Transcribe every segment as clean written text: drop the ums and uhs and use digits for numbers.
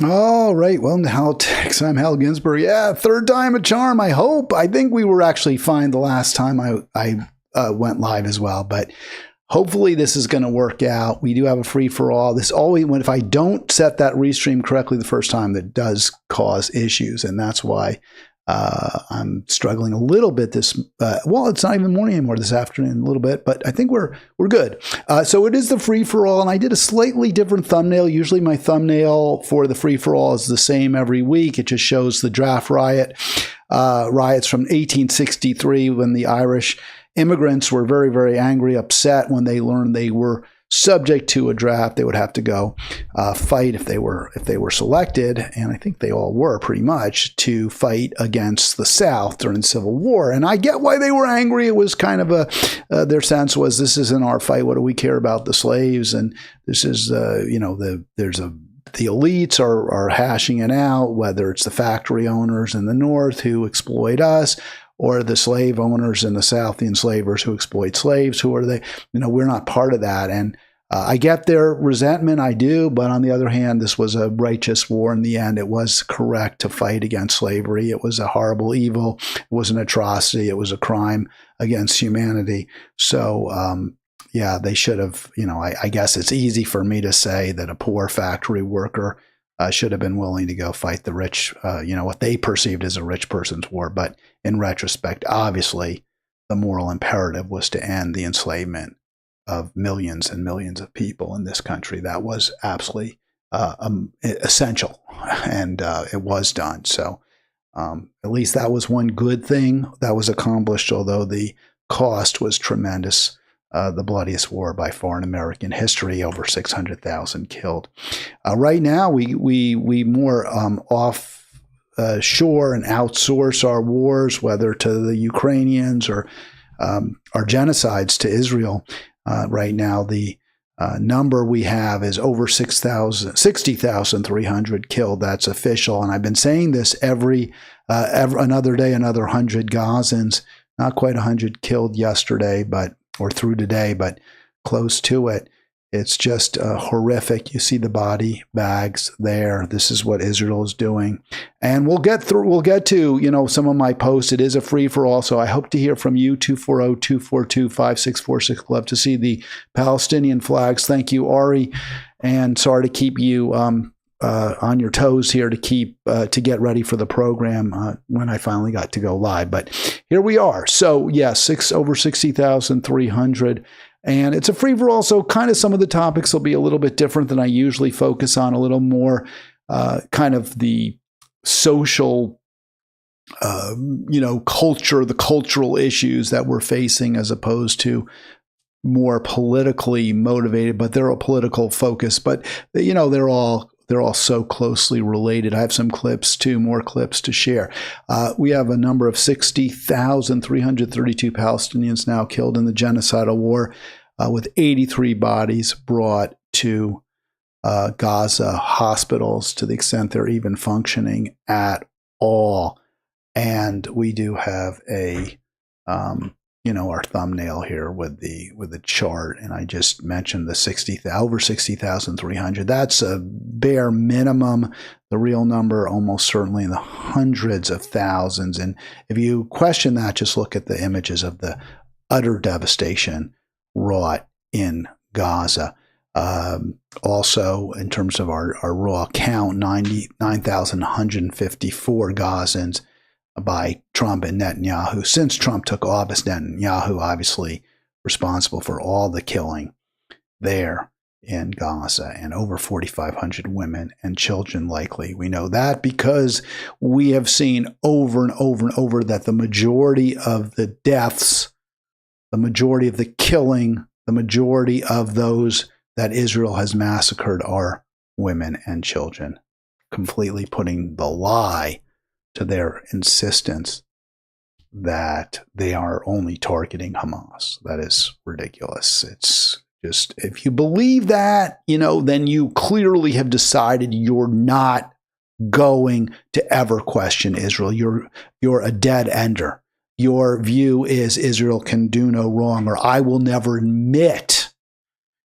All right. Welcome to Halitics. I'm Hal Ginsberg. Yeah, third time a charm, I hope. I think we were actually fine the last time I went live as well, but hopefully this is going to work out. We do have a free-for-all. This always, if I don't set that restream correctly the first time, that does cause issues, and that's why I'm struggling a little bit this, well, it's not even morning anymore, this afternoon a little bit, but I think we're good. So it is the free-for-all, and I did a slightly different thumbnail. Usually my thumbnail for the free-for-all is the same every week. It just shows the draft riots from 1863 when the Irish immigrants were very, very angry, upset when they learned they were subject to a draft. They would have to go fight if they were selected, and I think they all were pretty much, to fight against the South during the Civil War. And I get why they were angry. It was kind of their sense was, this isn't our fight. What do we care about the slaves? And this is the elites are hashing it out, whether it's the factory owners in the North who exploit us, or the slave owners in the South, the enslavers who exploit slaves. Who are they? We're not part of that. And I get their resentment, I do, but on the other hand, this was a righteous war in the end. It was correct to fight against slavery. It was a horrible evil. It was an atrocity. It was a crime against humanity. So, yeah, they should have, I guess it's easy for me to say that a poor factory worker should have been willing to go fight the rich, what they perceived as a rich person's war. But in retrospect, obviously, the moral imperative was to end the enslavement of millions and millions of people in this country. That was absolutely essential, and it was done. So at least that was one good thing that was accomplished, although the cost was tremendous. The bloodiest war by far in American history, over 600,000 killed. Right now, we more offshore and outsource our wars, whether to the Ukrainians or our genocides to Israel. Right now, the number we have is over 60,300 killed. That's official, and I've been saying this every another day, another 100 Gazans. Not quite 100 killed yesterday, or through today, but close to it. It's just horrific. You see the body bags there. This is what Israel is doing. And we'll get to, some of my posts. It is a free-for-all, so I hope to hear from you, 240-242-5646. Love to see the Palestinian flags. Thank you, Ari. And sorry to keep you on your toes here to get ready for the program when I finally got to go live. But here we are. So yes, over 60,300, and it's a free-for-all. So kind of some of the topics will be a little bit different than I usually focus on, a little more kind of the social, culture, the cultural issues that we're facing, as opposed to more politically motivated, but they're a political focus. But they're all so closely related. I have some clips, more clips to share. We have a number of 60,332 Palestinians now killed in the genocidal war, with 83 bodies brought to Gaza hospitals, to the extent they're even functioning at all. And we do have our thumbnail here with the chart, and I just mentioned the over 60,300. That's a bare minimum. The real number almost certainly in the hundreds of thousands. And if you question that, just look at the images of the utter devastation wrought in Gaza. Also, in terms of our raw count, 99,154 Gazans by Trump and Netanyahu. Since Trump took office, Netanyahu obviously responsible for all the killing there in Gaza, and over 4,500 women and children likely. We know that because we have seen over and over and over that the majority of the deaths, the majority of the killing, the majority of those that Israel has massacred are women and children, completely putting the lie to their insistence that they are only targeting Hamas. That is ridiculous. It's just, if you believe that, then you clearly have decided you're not going to ever question Israel. You're a dead ender. Your view is Israel can do no wrong, or I will never admit,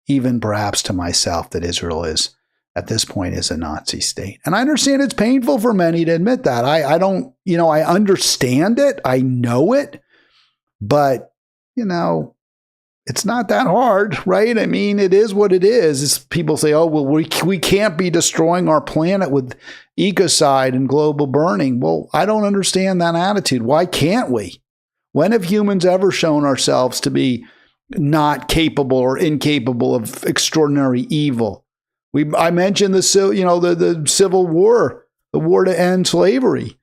even perhaps to myself, that Israel is at this point is a Nazi state. And I understand it's painful for many to admit that. I don't, I understand it. I know it. But, it's not that hard, right? I mean, it is what it is. It's, people say, oh, well, we can't be destroying our planet with ecocide and global burning. Well, I don't understand that attitude. Why can't we? When have humans ever shown ourselves to be not capable or incapable of extraordinary evil? I mentioned the Civil War, the war to end slavery.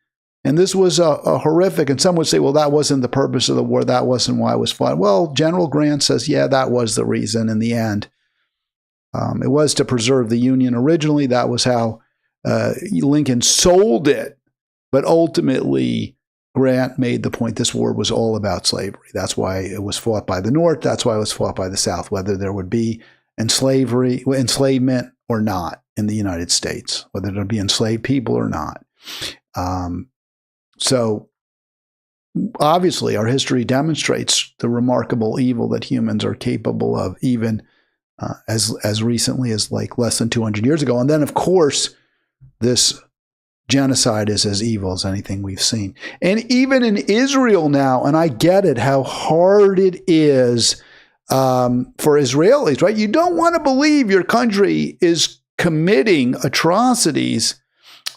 And this was a horrific, and some would say, well, that wasn't the purpose of the war. That wasn't why it was fought. Well, General Grant says, yeah, that was the reason in the end. It was to preserve the Union originally. That was how Lincoln sold it. But ultimately, Grant made the point this war was all about slavery. That's why it was fought by the North. That's why it was fought by the South, whether there would be enslavement or not in the United States, whether there would be enslaved people or not. So obviously our history demonstrates the remarkable evil that humans are capable of, even as recently as like less than 200 years ago. And then, of course, this genocide is as evil as anything we've seen. And even in Israel now, and I get it, how hard it is for Israelis, right? You don't want to believe your country is committing atrocities.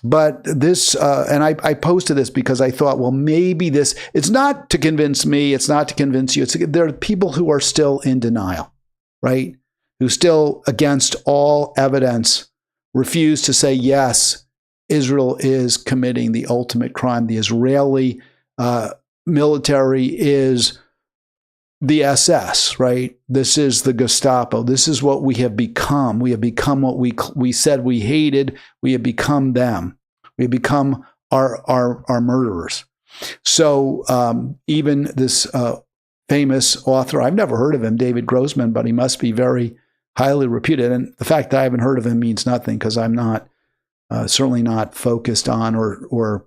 But this, and I posted this because I thought, well, maybe it's not to convince me, it's not to convince you. There are people who are still in denial, right? Who still, against all evidence, refuse to say, yes, Israel is committing the ultimate crime. The Israeli military is the SS, right? This is the Gestapo. This is what we have become. We have become what we said we hated. We have become them. We have become our murderers. So even this famous author, I've never heard of him, David Grossman, but he must be very highly reputed. And the fact that I haven't heard of him means nothing, because I'm not certainly not focused on or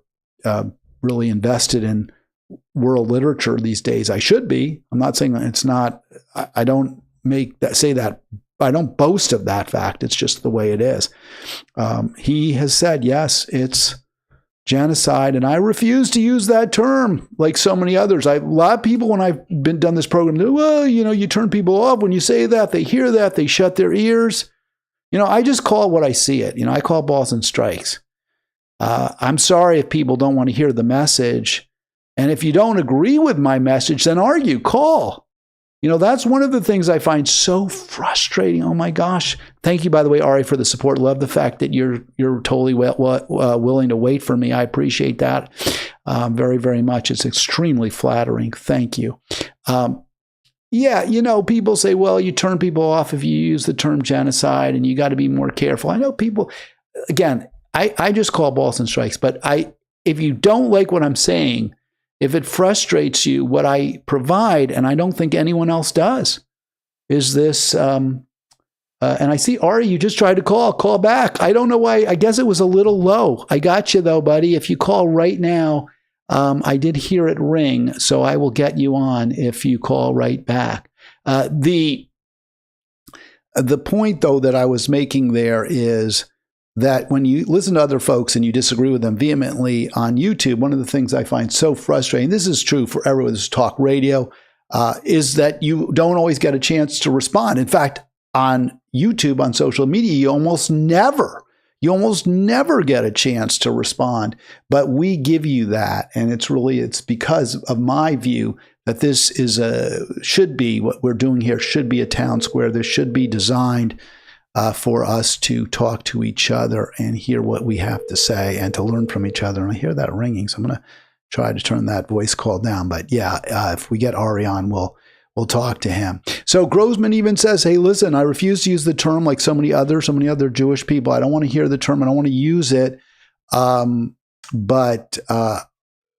really invested in world literature these days. I should be. I'm not saying that it's not. I don't say that. I don't boast of that fact. It's just the way it is. He has said, yes, it's genocide, and I refuse to use that term like so many others. A lot of people, when I've done this program, well, you turn people off when you say that. They hear that, they shut their ears. I just call it what I see it. I call balls and strikes. I'm sorry if people don't want to hear the message. And if you don't agree with my message, then argue, call. That's one of the things I find so frustrating. Oh my gosh. Thank you, by the way, Ari, for the support. Love the fact that you're totally willing to wait for me. I appreciate that very, very much. It's extremely flattering. Thank you. Yeah, people say, well, you turn people off if you use the term genocide, and you got to be more careful. I know people, again, I just call balls and strikes, but if you don't like what I'm saying, if it frustrates you, what I provide, and I don't think anyone else does, is this, and I see, Ari, you just tried to call back. I don't know why. I guess it was a little low. I got you though, buddy. If you call right now, I did hear it ring, so I will get you on if you call right back. The point, though, that I was making there is that when you listen to other folks and you disagree with them vehemently on YouTube, one of the things I find so frustrating, this is true for everyone who's talk radio, is that you don't always get a chance to respond. In fact, on YouTube, on social media, you almost never get a chance to respond, but we give you that. And it's because of my view that this should be what we're doing here, should be a town square. This should be designed for us to talk to each other and hear what we have to say and to learn from each other. And I hear that ringing, so I'm going to try to turn that voice call down. But yeah, if we get Ari on, we'll talk to him. So Grossman even says, hey, listen, I refuse to use the term like so many other Jewish people. I don't want to hear the term. I don't want to use it. But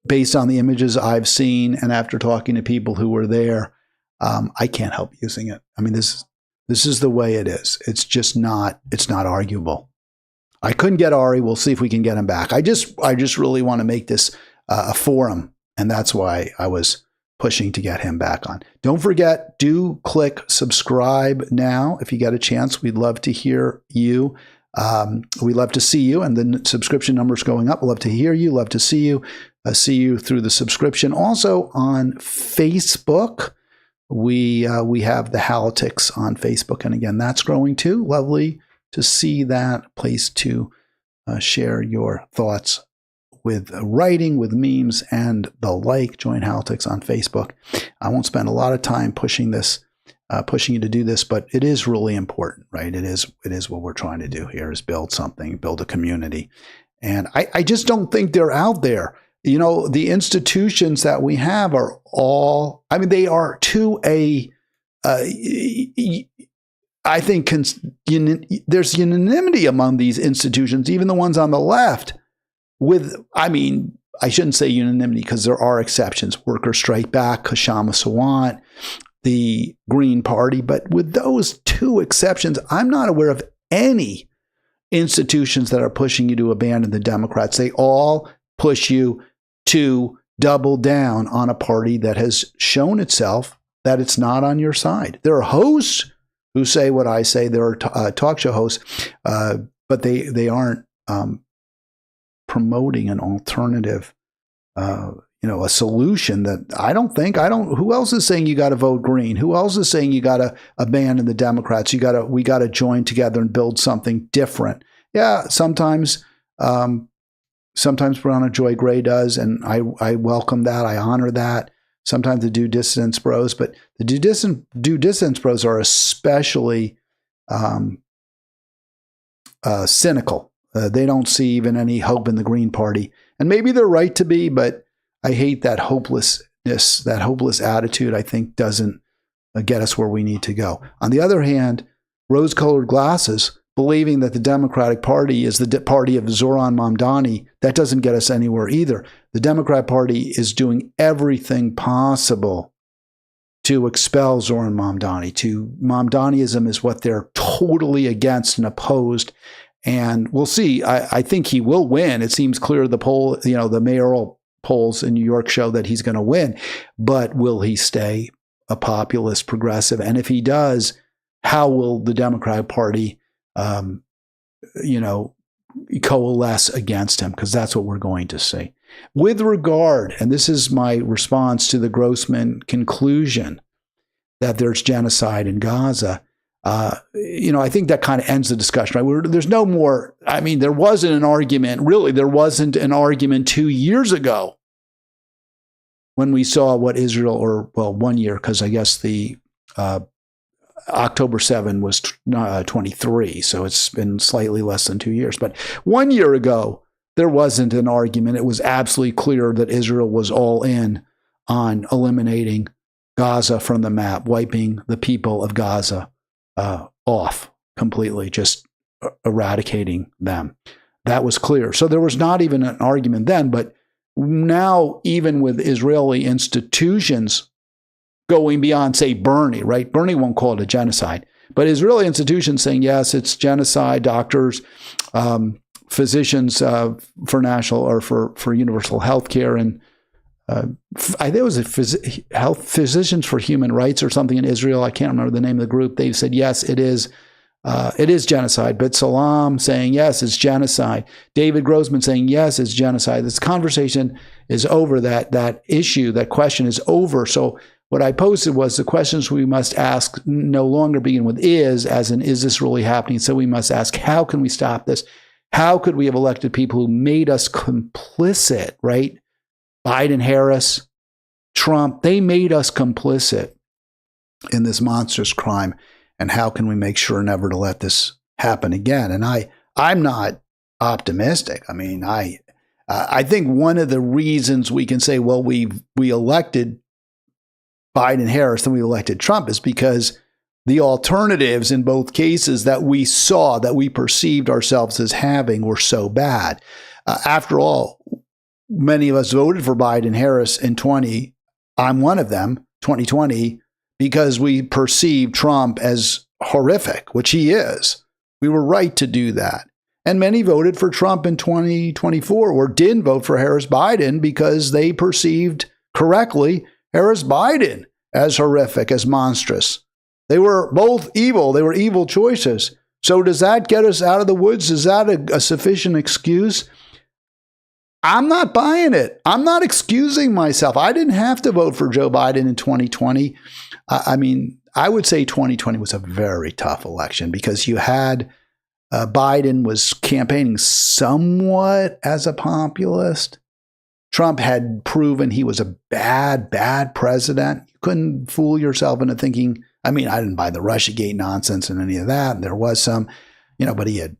based on the images I've seen and after talking to people who were there, I can't help using it. I mean, this is the way it is. It's just not arguable. I couldn't get Ari. We'll see if we can get him back. I just really want to make this a forum. And that's why I was pushing to get him back on. Don't forget, do click subscribe now if you get a chance. We'd love to hear you. We love to see you, and the subscription numbers going up. We love to hear you, love to see you through the subscription. Also on Facebook, we have the Halitics on Facebook, and again, that's growing too. Lovely to see that place to share your thoughts with writing, with memes, and the like. Join Halitics on Facebook. I won't spend a lot of time pushing you to do this, but it is really important, right? It is what we're trying to do here, is build something, build a community. And I just don't think they're out there. You know, the institutions that we have are all, I mean, they are to a, I think there's unanimity among these institutions, even the ones on the left, with, I mean, I shouldn't say unanimity because there are exceptions. Workers Strike Back, Kashama Sawant, the Green Party. But with those two exceptions, I'm not aware of any institutions that are pushing you to abandon the Democrats. They all push you to double down on a party that has shown itself that it's not on your side. There are hosts who say what I say. There are talk show hosts, but they aren't promoting an alternative, a solution that who else is saying you got to vote green? Who else is saying you got to abandon the Democrats? We got to join together and build something different. Yeah, sometimes Brianna Joy Gray does, and I welcome that. I honor that. Sometimes the due dissidence bros, but the due dissidence bros are especially cynical. They don't see even any hope in the Green Party. And maybe they're right to be, but I hate that hopelessness, that hopeless attitude, I think doesn't get us where we need to go. On the other hand, rose-colored glasses, believing that the Democratic Party is the party of Zoran Mamdani, that doesn't get us anywhere either. The Democrat Party is doing everything possible to expel Zoran Mamdani. Mamdaniism is what they're totally against and opposed. And we'll see. I think he will win. It seems clear the mayoral polls in New York show that he's going to win. But will he stay a populist progressive? And if he does, how will the Democratic Party coalesce against him? Because that's what we're going to see. With regard, and this is my response to the Grossman conclusion that there's genocide in Gaza, I think that kind of ends the discussion, right? There's no more, I mean, there wasn't an argument 2 years ago when we saw what Israel, 1 year, because I guess the October 7 was 23, so it's been slightly less than 2 years. But 1 year ago, there wasn't an argument. It was absolutely clear that Israel was all in on eliminating Gaza from the map, wiping the people of Gaza off completely, just eradicating them. That was clear. So there was not even an argument then, but now even with Israeli institutions going beyond, say, Bernie, right? Bernie won't call it a genocide, but Israeli institutions saying, yes, it's genocide, doctors, physicians for national or for universal health care, and I think it was Physicians for Human Rights or something in Israel. I can't remember the name of the group. They said, yes, it is genocide. But Salam saying, yes, it's genocide. David Grossman saying, yes, it's genocide. This conversation is over. That issue, that question is over. So what I posted was the questions we must ask no longer begin with is, as in, is this really happening? So we must ask, how can we stop this? How could we have elected people who made us complicit, right? Biden, Harris, Trump, they made us complicit in this monstrous crime. And how can we make sure never to let this happen again? And I'm not optimistic. I mean, I think one of the reasons we can say, well, we elected Biden, Harris, and we elected Trump is because the alternatives in both cases that we saw, that we perceived ourselves as having, were so bad. After all, many of us voted for Biden, Harris in 2020. I'm one of them, 2020, because we perceived Trump as horrific, which he is. We were right to do that. And many voted for Trump in 2024 or didn't vote for Harris Biden because they perceived correctly Harris Biden as horrific, as monstrous. They were both evil. They were evil choices. So does that get us out of the woods? Is that a sufficient excuse? I'm not buying it. I'm not excusing myself. I didn't have to vote for Joe Biden in 2020. I mean, I would say 2020 was a very tough election because you had Biden was campaigning somewhat as a populist. Trump had proven he was a bad president. You couldn't fool yourself into thinking, I mean, I didn't buy the Russiagate nonsense and any of that. There was some, but he had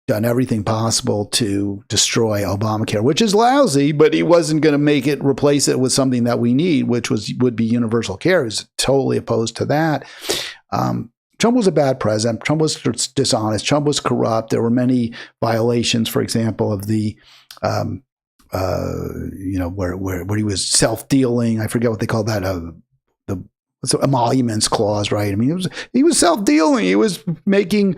done everything possible to destroy Obamacare, which is lousy, but he wasn't going to replace it with something that we need, which would be universal care. He was totally opposed to that. Trump was a bad president. Trump was dishonest. Trump was corrupt. There were many violations, for example, of the, where he was self-dealing. I forget what they call that. The emoluments clause, right? I mean, he was self-dealing. He was making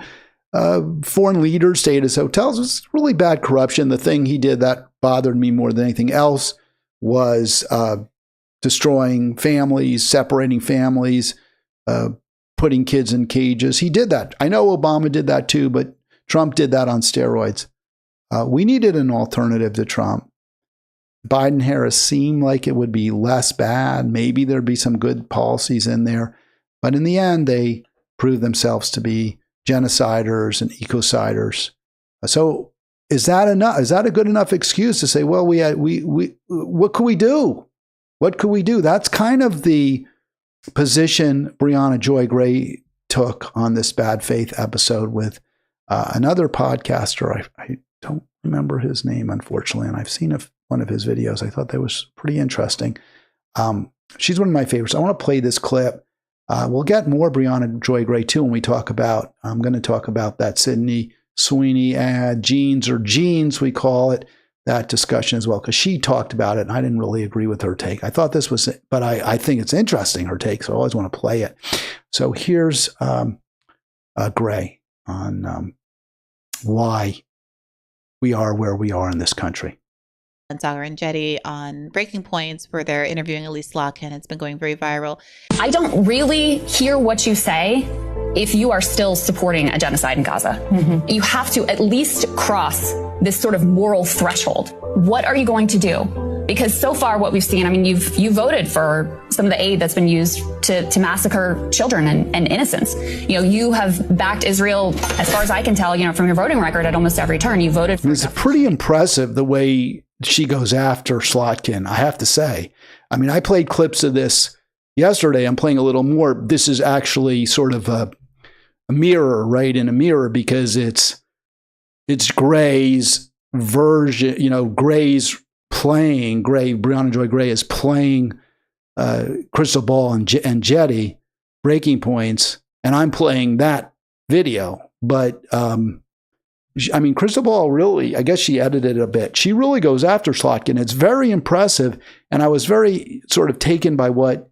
foreign leaders stay at his hotels. It was really bad corruption. The thing he did that bothered me more than anything else was destroying families, separating families, putting kids in cages. He did that. I know Obama did that too, but Trump did that on steroids. We needed an alternative to Trump. Biden-Harris seemed like it would be less bad. Maybe there'd be some good policies in there. But in the end, they proved themselves to be genociders and ecociders. So is that enough? Is that a good enough excuse to say, well, what could we do? What could we do? That's kind of the position Brianna Joy Gray took on this bad faith episode with another podcaster. I don't remember his name, unfortunately, and I've seen one of his videos. I thought that was pretty interesting. She's one of my favorites. I want to play this clip. We'll get more Brianna Joy Gray too when I'm going to talk about that Sydney Sweeney ad, jeans we call it, that discussion as well, because she talked about it and I didn't really agree with her take. I thought this was, but I think it's interesting, her take, so I always want to play it. So here's Gray on why we are where we are in this country. Sagar and Jetty on Breaking Points, where they're interviewing Elise Slotkin. It's been going very viral. I don't really hear what you say if you are still supporting a genocide in Gaza. Mm-hmm. You have to at least cross this sort of moral threshold. What are you going to do? Because so far what we've seen, I mean, you voted for some of the aid that's been used to massacre children and innocents. You have backed Israel, as far as I can tell, from your voting record at almost every turn. You voted for. It's pretty impressive the way she goes after Slotkin, I have to say. I mean, I played clips of this yesterday. I'm playing a little more. This is actually sort of a mirror, right? In a mirror, because it's Gray's version, Gray's playing, Brianna Joy Gray is playing Crystal Ball and Jetty, Breaking Points, and I'm playing that video. But I mean, Crystal Ball really, I guess she edited it a bit. She really goes after Slotkin. It's very impressive. And I was very sort of taken by what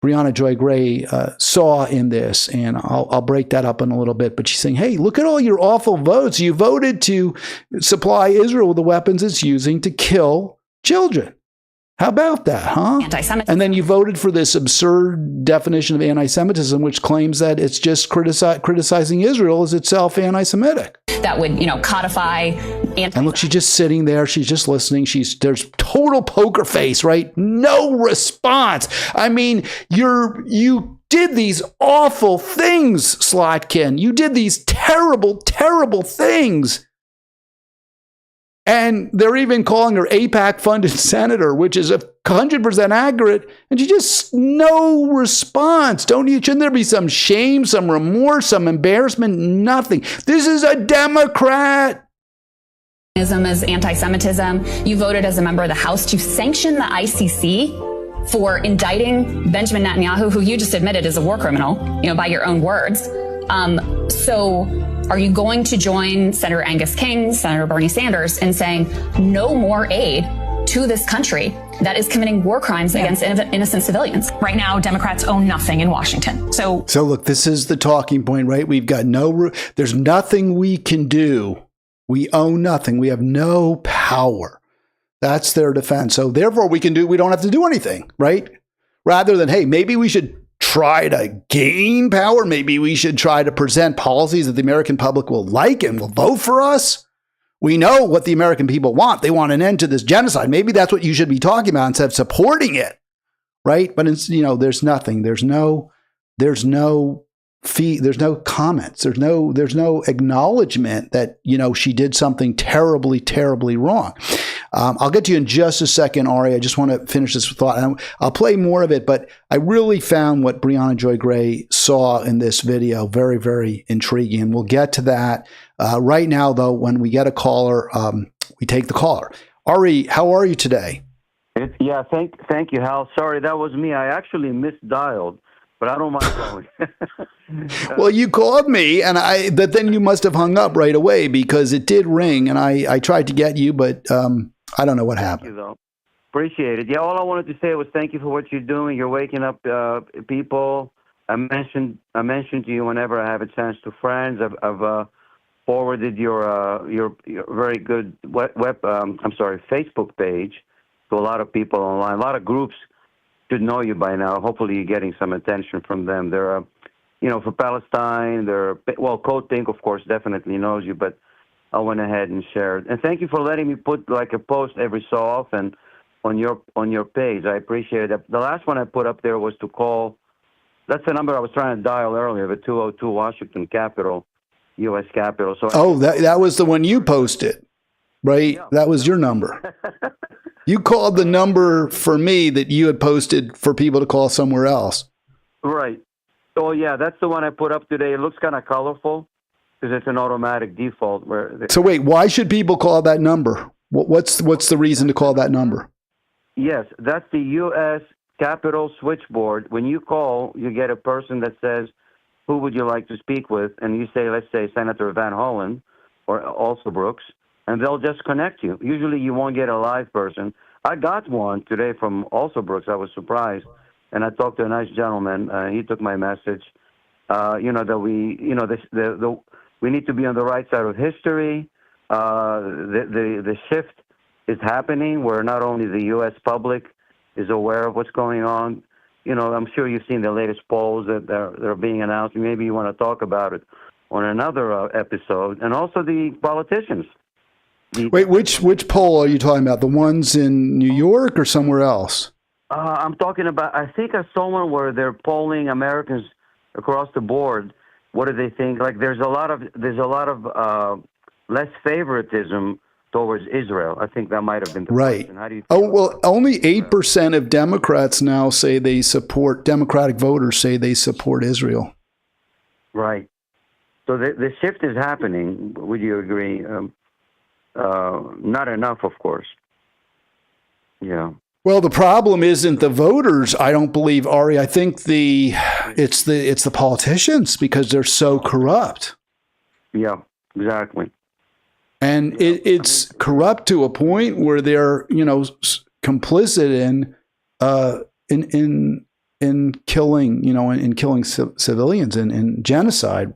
Brianna Joy Gray saw in this. And I'll break that up in a little bit. But she's saying, hey, look at all your awful votes. You voted to supply Israel with the weapons it's using to kill children. How about that, huh? Anti-Semitism. And then you voted for this absurd definition of anti-Semitism, which claims that it's just criticizing Israel is itself anti-Semitic. That would, codify. And look, she's just sitting there. She's just listening. There's total poker face, right? No response. I mean, you did these awful things, Slotkin. You did these terrible, terrible things. And they're even calling her AIPAC-funded senator, which is 100% accurate. And she just no response. Shouldn't there be some shame, some remorse, some embarrassment? Nothing. This is a Democrat. As anti-Semitism. You voted as a member of the House to sanction the ICC for indicting Benjamin Netanyahu, who you just admitted is a war criminal, by your own words. So are you going to join Senator Angus King, Senator Bernie Sanders in saying no more aid to this country that is committing war crimes against innocent civilians? Right now, Democrats own nothing in Washington. So look, this is the talking point, right? We've got there's nothing we can do. We own nothing. We have no power. That's their defense. So therefore we don't have to do anything, right? Rather than, hey, maybe we should try to gain power. Maybe we should try to present policies that the American public will like and will vote for us. We know what the American people want. They want an end to this genocide. Maybe that's what you should be talking about instead of supporting it, right? But it's, there's nothing. There's no fee. There's no comments. There's no acknowledgement that she did something terribly, terribly wrong. I'll get to you in just a second, Ari. I just want to finish this thought. And I'll play more of it, but I really found what Brianna Joy Gray saw in this video very, very intriguing. And we'll get to that. Right now, though, when we get a caller, we take the caller. Ari, how are you today? Yeah, thank you, Hal. Sorry, that was me. I actually misdialed, but I don't mind calling. Well, you called me, but then you must have hung up right away because it did ring, and I tried to get you, but I don't know what happened. Thank you, though. Appreciate it. Yeah, all I wanted to say was thank you for what you're doing. You're waking up people. I mentioned to you whenever I have a chance to friends. I've forwarded your very good Facebook page to a lot of people online. A lot of groups should know you by now. Hopefully, you're getting some attention from them. They're, for Palestine. Code Think, of course, definitely knows you, but I went ahead and shared. And thank you for letting me put like a post every so often on your page. I appreciate it. The last one I put up there was to call. That's the number I was trying to dial earlier, the 202 Washington Capitol, U.S. Capitol. So that was the one you posted, right? Yeah. That was your number. You called the number for me that you had posted for people to call somewhere else. Right. Oh, yeah, that's the one I put up today. It looks kind of colorful because it's an automatic default. So wait, why should people call that number? What's the reason to call that number? Yes, that's the U.S. Capitol switchboard. When you call, you get a person that says, who would you like to speak with? And you say, let's say, Senator Van Hollen or Alsobrooks, and they'll just connect you. Usually you won't get a live person. I got one today from Alsobrooks. I was surprised. And I talked to a nice gentleman. He took my message, that we need to be on the right side of history. The shift is happening where not only the U.S. public is aware of what's going on. I'm sure you've seen the latest polls that are being announced. Maybe you want to talk about it on another episode. And also the politicians. Wait, which poll are you talking about? The ones in New York or somewhere else? I'm talking about, I think I saw one where they're polling Americans across the board. What do they think? Like there's a lot of less favoritism towards Israel. I think that might have been the question. How do you feel about only 8% of Democrats now say they support, Democratic voters say they support Israel. Right. So the shift is happening. Would you agree? Not enough, of course. Yeah. Well, the problem isn't the voters, I don't believe, Ari. I think it's the politicians because they're so corrupt. Yeah, exactly. And it's corrupt to a point where they're, complicit in killing, in killing civilians and in genocide.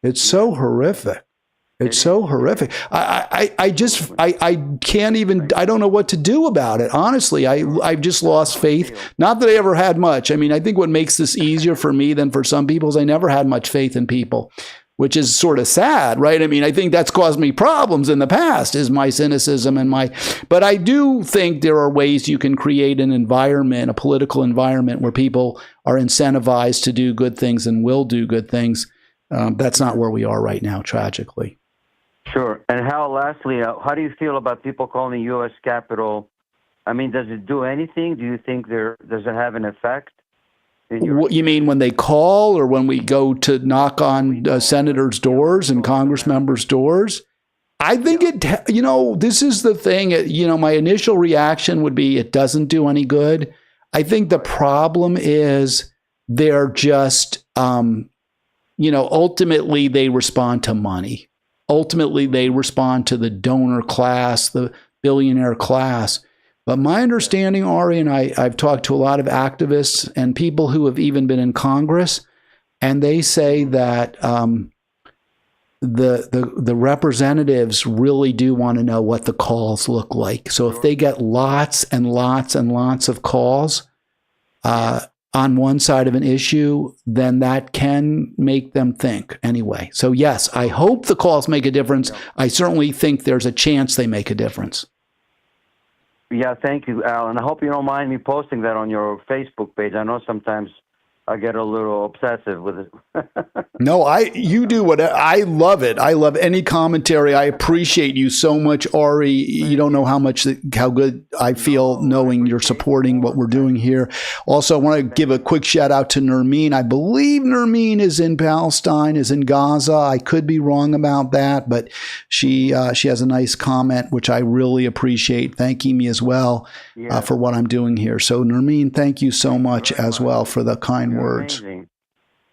It's so horrific. It's so horrific. I can't even, I don't know what to do about it. Honestly, I've just lost faith. Not that I ever had much. I mean, I think what makes this easier for me than for some people is I never had much faith in people, which is sort of sad, right? I mean, I think that's caused me problems in the past is my cynicism but I do think there are ways you can create an environment, a political environment where people are incentivized to do good things and will do good things. That's not where we are right now, tragically. Sure. And Hal, lastly, how do you feel about people calling the U.S. Capitol? I mean, does it do anything? Do you think does it have an effect? What you mean when they call or when we go to knock on senators' doors and Congress members' doors? I think this is the thing, my initial reaction would be it doesn't do any good. I think the problem is they're just, ultimately they respond to money. Ultimately, they respond to the donor class, the billionaire class. But my understanding, Ari, and I've talked to a lot of activists and people who have even been in Congress, and they say that the representatives really do want to know what the calls look like. So if they get lots and lots and lots of calls, on one side of an issue, then that can make them think anyway. So yes, I hope the calls make a difference. I certainly think there's a chance they make a difference. Yeah, thank you, Al. And I hope you don't mind me posting that on your Facebook page. I know sometimes I get a little obsessive with it. No, you do what I love it. I love any commentary. I appreciate you so much, Ari. You don't know how good I feel knowing you're supporting what we're doing here. Also, I want to give a quick shout out to Nermeen. I believe Nermeen is in Palestine, is in Gaza. I could be wrong about that, but she has a nice comment, which I really appreciate, thanking me as well for what I'm doing here. So Nermeen, thank you so much as well for the kind words. Amazing.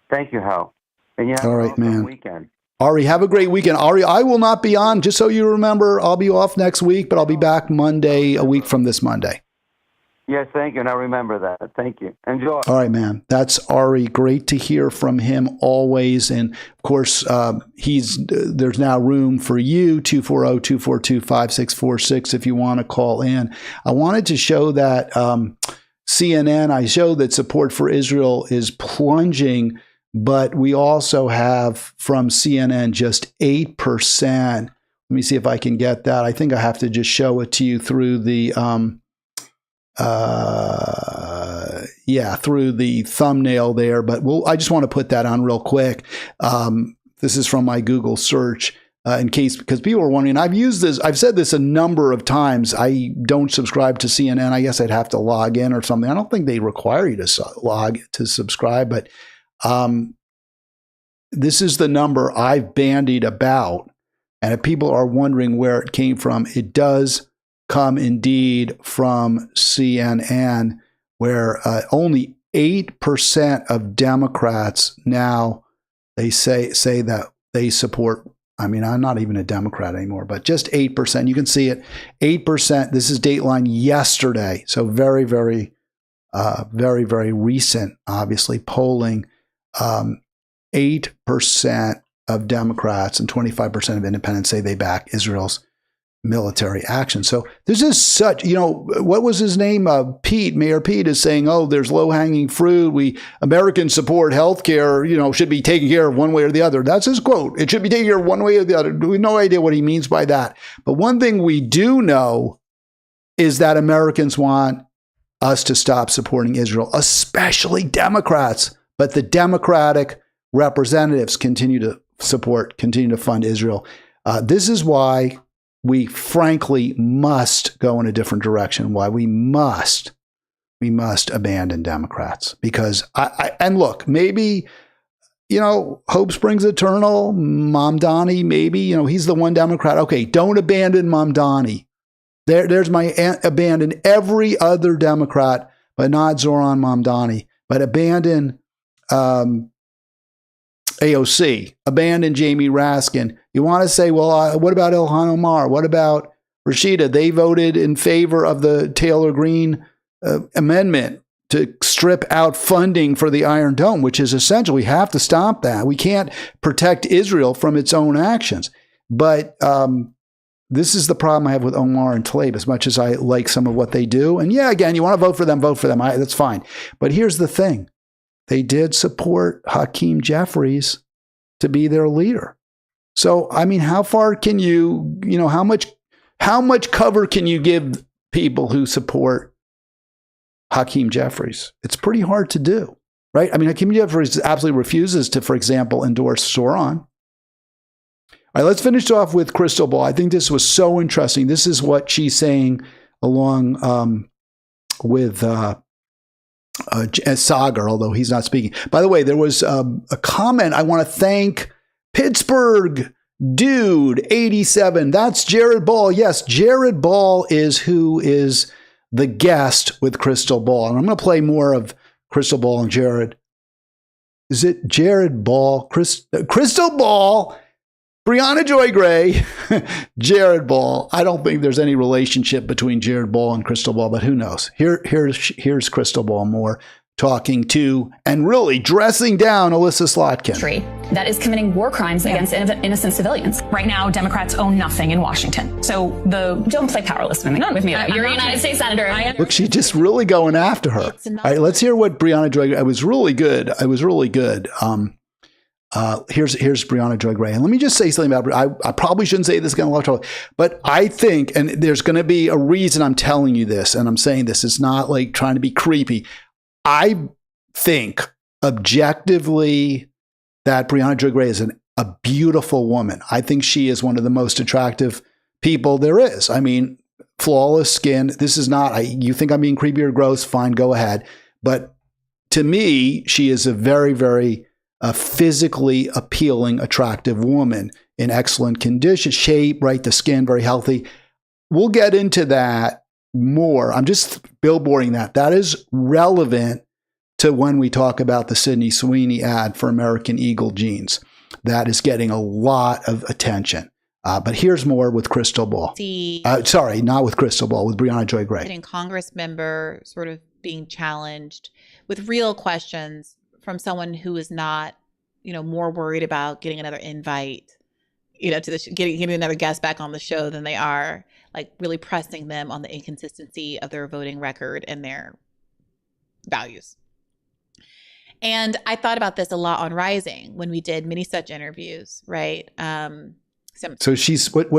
Thank you, Hal. And you have all right, awesome man. Weekend. Ari, have a great weekend. Ari, I will not be on, just so you remember. I'll be off next week, but I'll be back Monday, a week from this Monday. Yes, thank you. And I remember that. Thank you. Enjoy. All right, man. That's Ari. Great to hear from him always. And of course, there's now room for you, 240-242-5646, if you want to call in. I wanted to show that CNN, I showed that support for Israel is plunging, but we also have from CNN just 8%. Let me see if I can get that. I think I have to just show it to you through the through the thumbnail there. But I just want to put that on real quick. This is from my Google search. Because people are wondering, I've said this a number of times. I don't subscribe to CNN. I guess I'd have to log in or something. I don't think they require you to subscribe, but this is the number I've bandied about. And if people are wondering where it came from, it does come indeed from CNN, where only 8% of Democrats now, they say that they support. I mean, I'm not even a Democrat anymore, but just 8%. You can see it, 8%. This is Dateline yesterday. So very, very, very recent, obviously, polling. 8% of Democrats and 25% of independents say they back Israel's military action. So this is such, what was his name? Mayor Pete is saying, there's low-hanging fruit. Americans support healthcare, should be taken care of one way or the other. That's his quote. It should be taken care of one way or the other. We have no idea what he means by that. But one thing we do know is that Americans want us to stop supporting Israel, especially Democrats. But the Democratic representatives continue to fund Israel. This is why we frankly must go in a different direction, why we must abandon Democrats. Because and look, maybe, hope springs eternal, Mamdani, maybe, he's the one Democrat. Okay, don't abandon Mamdani. There's my abandon every other Democrat, but not Zoran Mamdani. But abandon AOC, abandon Jamie Raskin. You want to say, well, what about Ilhan Omar? What about Rashida? They voted in favor of the Taylor Greene amendment to strip out funding for the Iron Dome, which is essential. We have to stop that. We can't protect Israel from its own actions. But this is the problem I have with Omar and Tlaib, as much as I like some of what they do. And yeah, again, you want to vote for them, that's fine. But here's the thing. They did support Hakeem Jeffries to be their leader. So, I mean, how far can you, how much cover can you give people who support Hakeem Jeffries? It's pretty hard to do, right? I mean, Hakeem Jeffries absolutely refuses to, for example, endorse Soron. All right, let's finish off with Crystal Ball. I think this was so interesting. This is what she's saying along with Sagar, although he's not speaking. By the way, there was a comment. I want to thank Pittsburgh Dude 87. That's Jared Ball. Yes, Jared Ball is who is the guest with Crystal Ball. And I'm going to play more of Crystal Ball and Jared. Is it Jared Ball? Crystal Ball? Brianna Joy Gray, Jared Ball. I don't think there's any relationship between Jared Ball and Crystal Ball, but who knows? Here's Crystal Ball more talking to and really dressing down Alyssa Slotkin. That is committing war crimes against innocent civilians. Right now, Democrats own nothing in Washington. So don't play powerless with me. You're a United States senator. Look, she's just really going after her. All right, let's hear what Brianna Joy. It was really good. Here's Brianna Joy Gray. And let me just say something about I probably shouldn't say this again a lot of time, but I think, and there's going to be a reason I'm telling you this, and I'm saying this, it's not like trying to be creepy. I think objectively that Brianna Joy Gray is a beautiful woman. I think she is one of the most attractive people there is. I mean, flawless skin. This is not, you think I'm being creepy or gross, fine, go ahead. But to me, she is a very, very physically appealing, attractive woman in excellent condition, shape, right? The skin, very healthy. We'll get into that more. I'm just billboarding that. That is relevant to when we talk about the Sydney Sweeney ad for American Eagle jeans. That is getting a lot of attention. But here's more with Crystal Ball. Sorry, not with Crystal Ball, with Brianna Joy Gray. Sitting Congress member sort of being challenged with real questions from someone who is not, more worried about getting another invite, to getting another guest back on the show than they are like really pressing them on the inconsistency of their voting record and their values. And I thought about this a lot on Rising when we did many such interviews, right? So she's what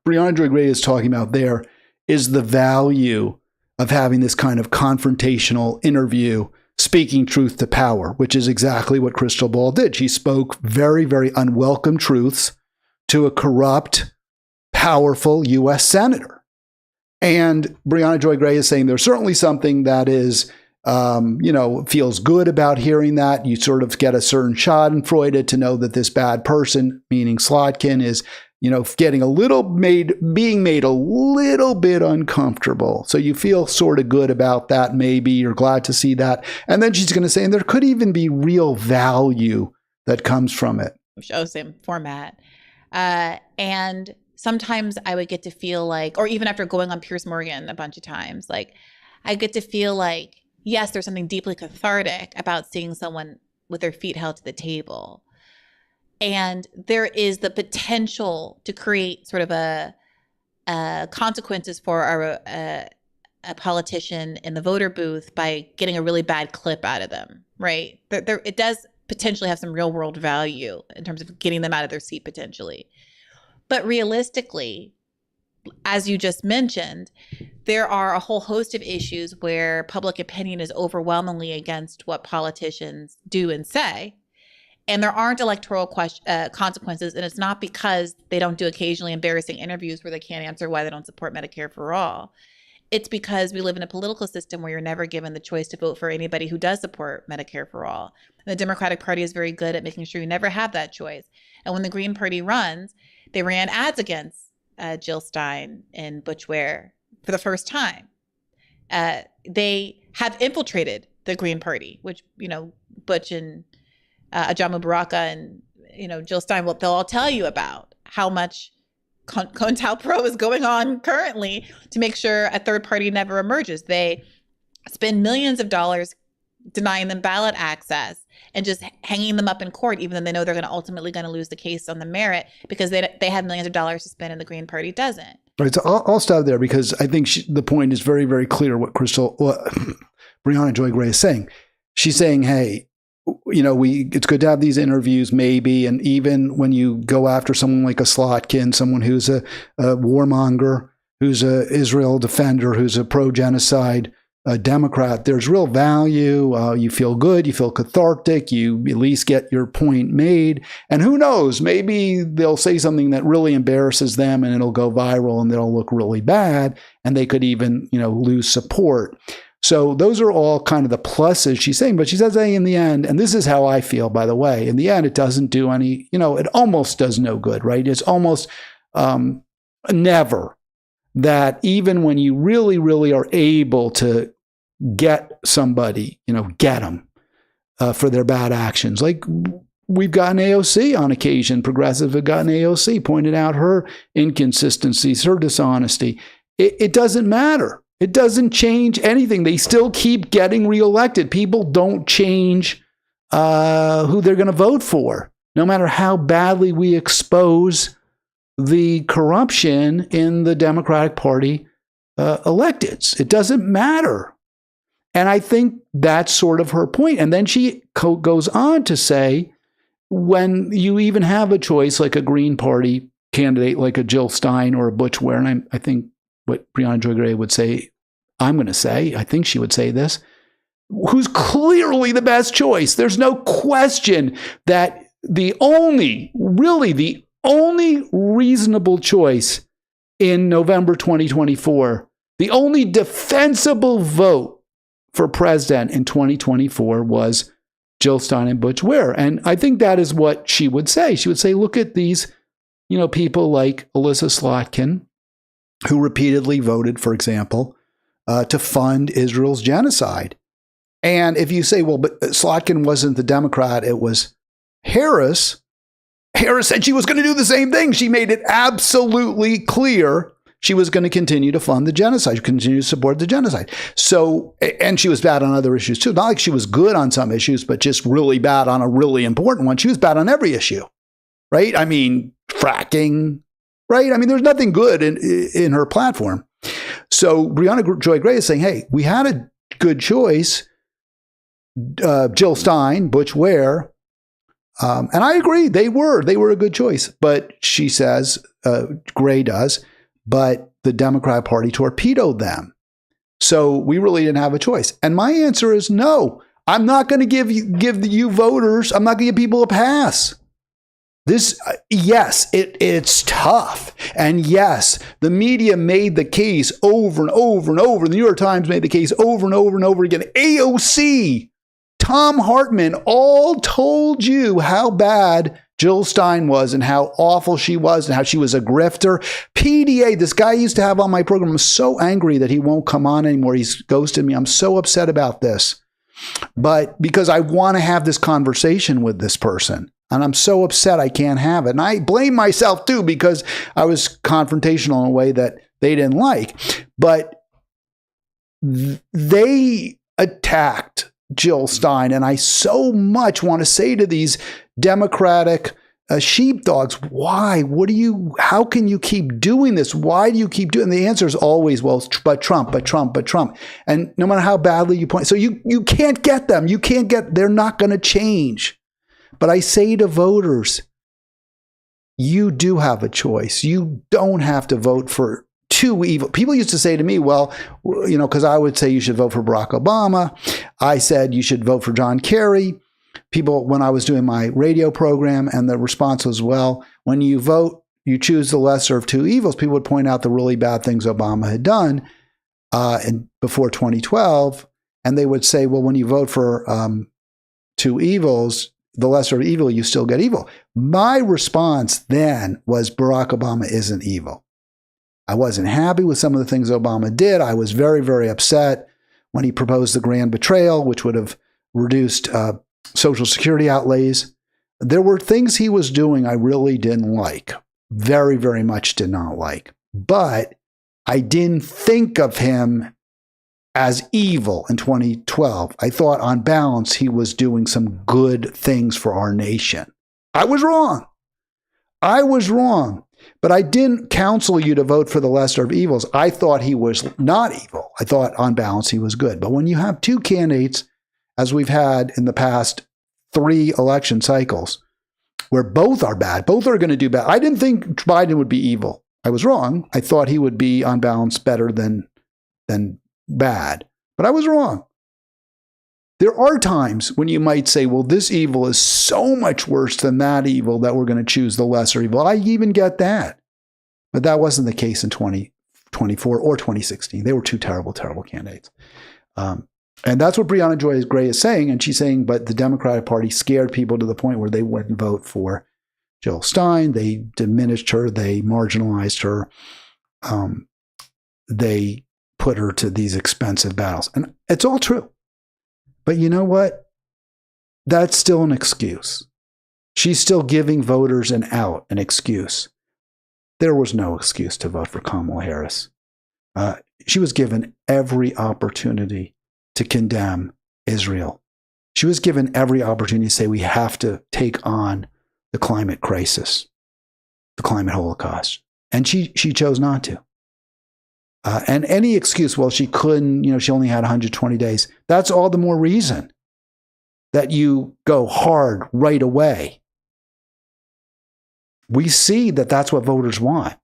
Brianna Joy Gray is talking about there is the value of having this kind of confrontational interview, speaking truth to power, which is exactly what Crystal Ball did. She spoke very, very unwelcome truths to a corrupt, powerful U.S. senator. And Brianna Joy Gray is saying there's certainly something that is, feels good about hearing that. You sort of get a certain schadenfreude to know that this bad person, meaning Slotkin, is, being made a little bit uncomfortable. So you feel sort of good about that. Maybe you're glad to see that. And then she's going to say, and there could even be real value that comes from it. Show same format. And sometimes I would get to feel like, or even after going on Piers Morgan a bunch of times, like I get to feel like, yes, there's something deeply cathartic about seeing someone with their feet held to the table. And there is the potential to create sort of a consequences for a politician in the voter booth by getting a really bad clip out of them, right? It does potentially have some real world value in terms of getting them out of their seat potentially. But realistically, as you just mentioned, there are a whole host of issues where public opinion is overwhelmingly against what politicians do and say. And there aren't electoral consequences. And it's not because they don't do occasionally embarrassing interviews where they can't answer why they don't support Medicare for all. It's because we live in a political system where you're never given the choice to vote for anybody who does support Medicare for all. And the Democratic Party is very good at making sure you never have that choice. And when the Green Party runs, they ran ads against Jill Stein and Butch Ware for the first time. They have infiltrated the Green Party, which, Butch and Ajamu Baraka and, Jill Stein, they'll all tell you about how much COINTELPRO is going on currently to make sure a third party never emerges. They spend millions of dollars denying them ballot access and just hanging them up in court, even though they know they're ultimately going to lose the case on the merit because they have millions of dollars to spend and the Green Party doesn't. Right. So I'll stop there because I think the point is very, very clear what Brianna Joy Gray is saying. She's saying, hey, it's good to have these interviews maybe. And even when you go after someone like a Slotkin, someone who's a warmonger, who's a Israel defender, who's a pro-genocide Democrat, there's real value. You feel good. You feel cathartic. You at least get your point made. And who knows, maybe they'll say something that really embarrasses them and it'll go viral and they'll look really bad. And they could even, lose support. So those are all kind of the pluses she's saying. But she says, hey, in the end, and this is how I feel, by the way, in the end, it doesn't do any, it almost does no good, right? It's almost never that even when you really, really are able to get somebody, get them for their bad actions. Like we've gotten AOC on occasion. Progressives have gotten AOC, pointed out her inconsistencies, her dishonesty. It doesn't matter. It doesn't change anything. They still keep getting reelected. People don't change who they're going to vote for, no matter how badly we expose the corruption in the Democratic Party electeds. It doesn't matter. And I think that's sort of her point. And then she goes on to say, when you even have a choice like a Green Party candidate like a Jill Stein or a Butch Ware, and I think what Brianna Joy Gray would say, I'm going to say, I think she would say this, who's clearly the best choice. There's no question that the only reasonable choice in November 2024, the only defensible vote for president in 2024 was Jill Stein and Butch Ware. And I think that is what she would say. She would say, look at these, people like Alyssa Slotkin, who repeatedly voted, for example, to fund Israel's genocide. And if you say, well, but Slotkin wasn't the Democrat, it was Harris. Harris said she was going to do the same thing. She made it absolutely clear she was going to continue to fund the genocide, continue to support the genocide. So, and she was bad on other issues too. Not like she was good on some issues, but just really bad on a really important one. She was bad on every issue, right? I mean, fracking, right? I mean, there's nothing good in her platform. So Brianna Joy Gray is saying, hey, we had a good choice. Jill Stein, Butch Ware, and I agree, they were a good choice. But she says, Gray does, but the Democrat Party torpedoed them. So we really didn't have a choice. And my answer is no. I'm not going to give you voters, I'm not going to give people a pass. This, yes, it's tough. And yes, the media made the case over and over and over. The New York Times made the case over and over and over again. AOC, Tom Hartman all told you how bad Jill Stein was and how awful she was and how she was a grifter. PDA, this guy I used to have on my program, I'm so angry that he won't come on anymore. He's ghosted me. I'm so upset about this. But because I want to have this conversation with this person. And I'm so upset I can't have it. And I blame myself too, because I was confrontational in a way that they didn't like. But they attacked Jill Stein. And I so much want to say to these Democratic sheepdogs, why? How can you keep doing this? Why do you keep doing? And the answer is always, well, but Trump. And no matter how badly you point, so you can't get them. They're not going to change. But I say to voters, you do have a choice. You don't have to vote for two evil. People used to say to me, well, because I would say you should vote for Barack Obama. I said you should vote for John Kerry. People, when I was doing my radio program, and the response was, well, when you vote, you choose the lesser of two evils. People would point out the really bad things Obama had done before 2012. And they would say, well, when you vote for two evils, the lesser of evil, you still get evil. My response then was Barack Obama isn't evil. I wasn't happy with some of the things Obama did. I was very, very upset when he proposed the grand betrayal, which would have reduced Social Security outlays. There were things he was doing I really didn't like. Very, very much did not like. But I didn't think of him as evil in 2012. I thought on balance, he was doing some good things for our nation. I was wrong. But I didn't counsel you to vote for the lesser of evils. I thought he was not evil. I thought on balance, he was good. But when you have two candidates, as we've had in the past 3 election cycles, where both are bad, both are going to do bad. I didn't think Biden would be evil. I was wrong. I thought he would be on balance better than bad, but I was wrong. There are times when you might say, well, this evil is so much worse than that evil that we're going to choose the lesser evil. I even get that. But that wasn't the case in 2024 or 2016. They were two terrible, terrible candidates. And that's what Brianna Joy Gray is saying. And she's saying, but the Democratic Party scared people to the point where they wouldn't vote for Jill Stein. They diminished her. They marginalized her. They put her to these expensive battles. And it's all true. But you know what? That's still an excuse. She's still giving voters an excuse. There was no excuse to vote for Kamala Harris. she was given every opportunity to condemn Israel. She was given every opportunity to say we have to take on the climate crisis, the climate holocaust. And she chose not to. And any excuse, well, she couldn't, she only had 120 days. That's all the more reason that you go hard right away. We see that that's what voters want.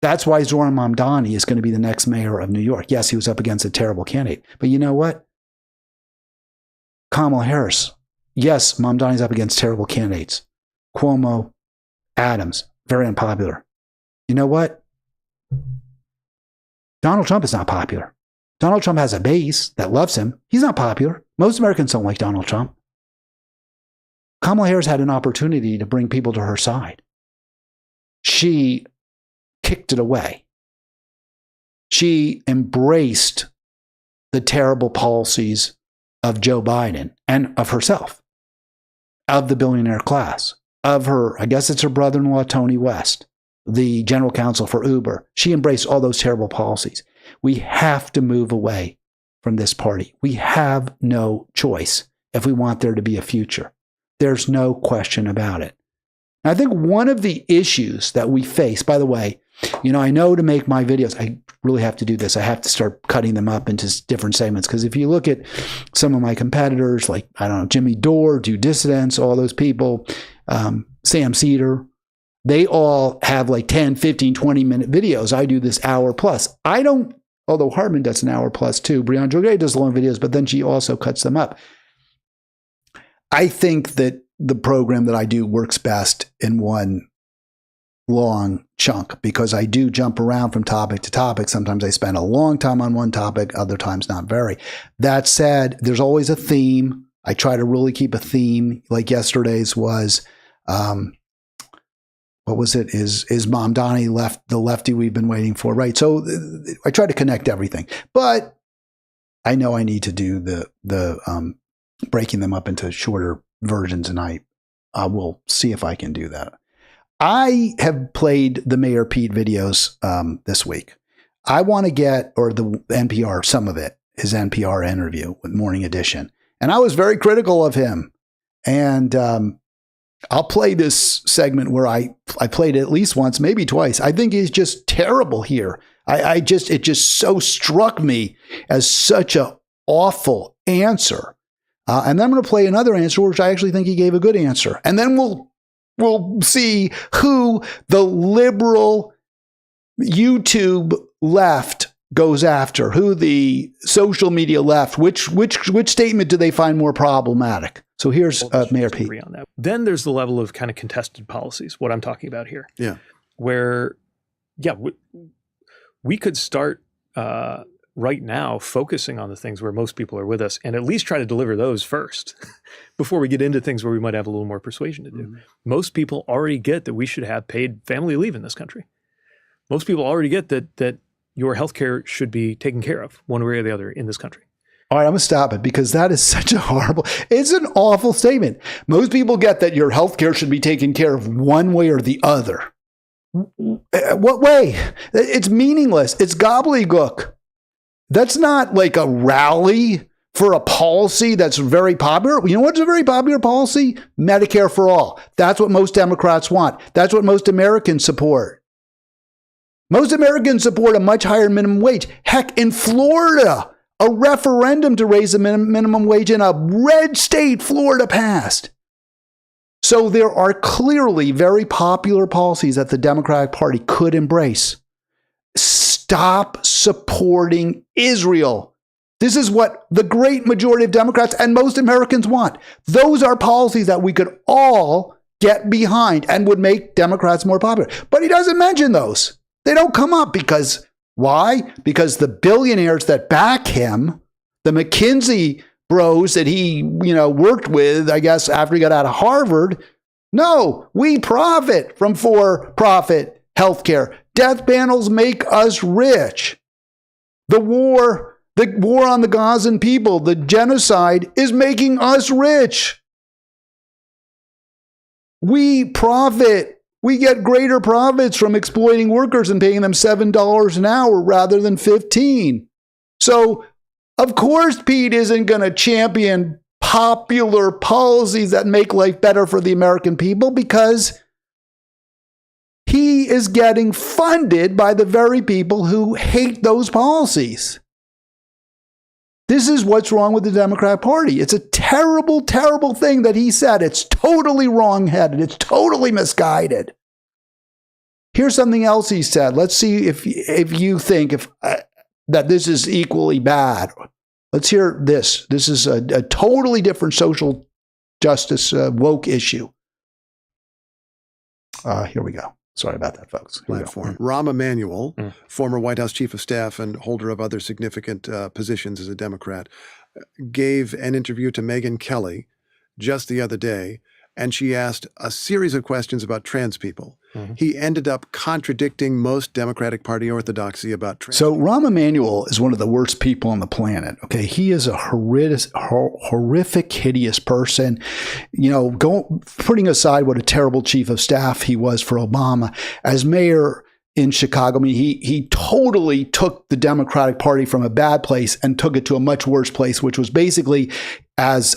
That's why Zoran Mamdani is going to be the next mayor of New York. Yes, he was up against a terrible candidate. But you know what? Kamala Harris. Yes, Mamdani's up against terrible candidates. Cuomo, Adams, very unpopular. You know what? Donald Trump is not popular. Donald Trump has a base that loves him. He's not popular. Most Americans don't like Donald Trump. Kamala Harris had an opportunity to bring people to her side. She kicked it away. She embraced the terrible policies of Joe Biden and of herself, of the billionaire class, of her, I guess it's her brother-in-law, Tony West, the general counsel for Uber. She embraced all those terrible policies. We have to move away from this party. We have no choice if we want there to be a future. There's no question about it. I think one of the issues that we face, by the way, I know to make my videos, I really have to do this. I have to start cutting them up into different segments. Because if you look at some of my competitors, like, I don't know, Jimmy Dore, Do Dissidents, all those people, Sam Cedar, they all have like 10, 15, 20-minute videos. I do this hour plus. I don't, although Hartman does an hour plus too. Brianna Drogay does long videos, but then she also cuts them up. I think that the program that I do works best in one long chunk because I do jump around from topic to topic. Sometimes I spend a long time on one topic, other times not very. That said, there's always a theme. I try to really keep a theme. Like yesterday's was, what was it? Is Mamdani left the lefty we've been waiting for? Right. So I try to connect everything, but I know I need to do the breaking them up into shorter versions, and I will see if I can do that. I have played the Mayor Pete videos this week. I want to get, or the NPR, some of it, his NPR interview with Morning Edition. And I was very critical of him. And I'll play this segment where I played it at least once, maybe twice. I think he's just terrible here. It just so struck me as such an awful answer. And then I'm going to play another answer, which I actually think he gave a good answer. And then we'll see who the liberal YouTube left goes after, who the social media left, which statement do they find more problematic? So here's Mayor Pete. On that. Then there's the level of kind of contested policies, what I'm talking about here. Yeah. Where, we could start right now focusing on the things where most people are with us and at least try to deliver those first before we get into things where we might have a little more persuasion to do. Mm-hmm. Most people already get that we should have paid family leave in this country. Most people already get that your healthcare should be taken care of one way or the other in this country. All right, I'm going to stop it because that is such a horrible, it's an awful statement. Most people get that your healthcare should be taken care of one way or the other. What way? It's meaningless. It's gobbledygook. That's not like a rally for a policy that's very popular. You know what's a very popular policy? Medicare for all. That's what most Democrats want. That's what most Americans support. Most Americans support a much higher minimum wage. Heck, in Florida, a referendum to raise the minimum wage in a red state, Florida, passed. So there are clearly very popular policies that the Democratic Party could embrace. Stop supporting Israel. This is what the great majority of Democrats and most Americans want. Those are policies that we could all get behind and would make Democrats more popular. But he doesn't mention those. They don't come up because, why? Because the billionaires that back him, the McKinsey bros that he, worked with, I guess, after he got out of Harvard, no, we profit from for-profit healthcare. Death panels make us rich. The war on the Gazan people, the genocide is making us rich. We profit We get greater profits from exploiting workers and paying them $7 an hour rather than 15. So, of course, Pete isn't going to champion popular policies that make life better for the American people because he is getting funded by the very people who hate those policies. This is what's wrong with the Democrat Party. It's a terrible, terrible thing that he said. It's totally wrong-headed. It's totally misguided. Here's something else he said. Let's see if you think that this is equally bad. Let's hear this. This is a totally different social justice woke issue. Here we go. Sorry about that, folks. Platform. Rahm Emanuel, former White House chief of staff and holder of other significant positions as a Democrat, gave an interview to Megyn Kelly just the other day, and she asked a series of questions about trans people. He ended up contradicting most Democratic Party orthodoxy about trans. So Rahm Emanuel is one of the worst people on the planet. Okay, he is a horrific, hideous person. You know, putting aside what a terrible chief of staff he was for Obama, as mayor in Chicago, I mean, he totally took the Democratic Party from a bad place and took it to a much worse place, which was basically as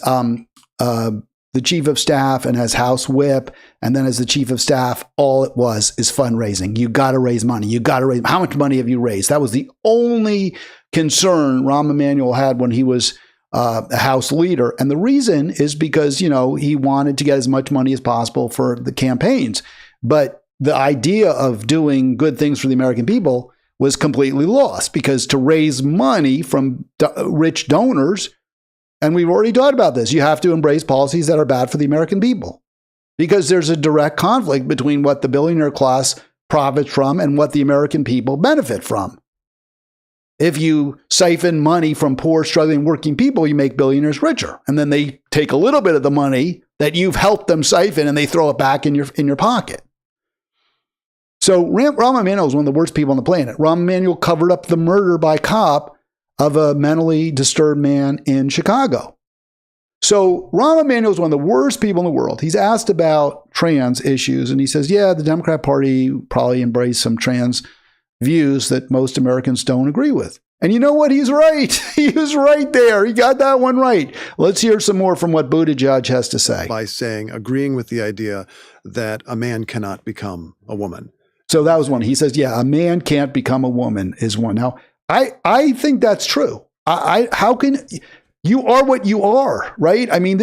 the chief of staff and as House Whip, and then as the chief of staff, all it was is fundraising. You got to raise money. You got to raise. How much money have you raised? That was the only concern Rahm Emanuel had when he was a House leader. And the reason is because, you know, he wanted to get as much money as possible for the campaigns. But the idea of doing good things for the American people was completely lost, because to raise money from rich donors, and we've already talked about this, you have to embrace policies that are bad for the American people, because there's a direct conflict between what the billionaire class profits from and what the American people benefit from. If you siphon money from poor, struggling, working people, you make billionaires richer. And then they take a little bit of the money that you've helped them siphon and they throw it back in your pocket. So Rahm Emanuel is one of the worst people on the planet. Rahm Emanuel covered up the murder by cop of a mentally disturbed man in Chicago. So Rahm Emanuel is one of the worst people in the world. He's asked about trans issues, and he says, yeah, the Democrat Party probably embraced some trans views that most Americans don't agree with. And you know what? He's right. He was right there. He got that one right. Let's hear some more from what Buttigieg has to say. By agreeing with the idea that a man cannot become a woman. So that was one. He says, yeah, a man can't become a woman is one. Now, I think that's true. How can you are what you are, right? I mean,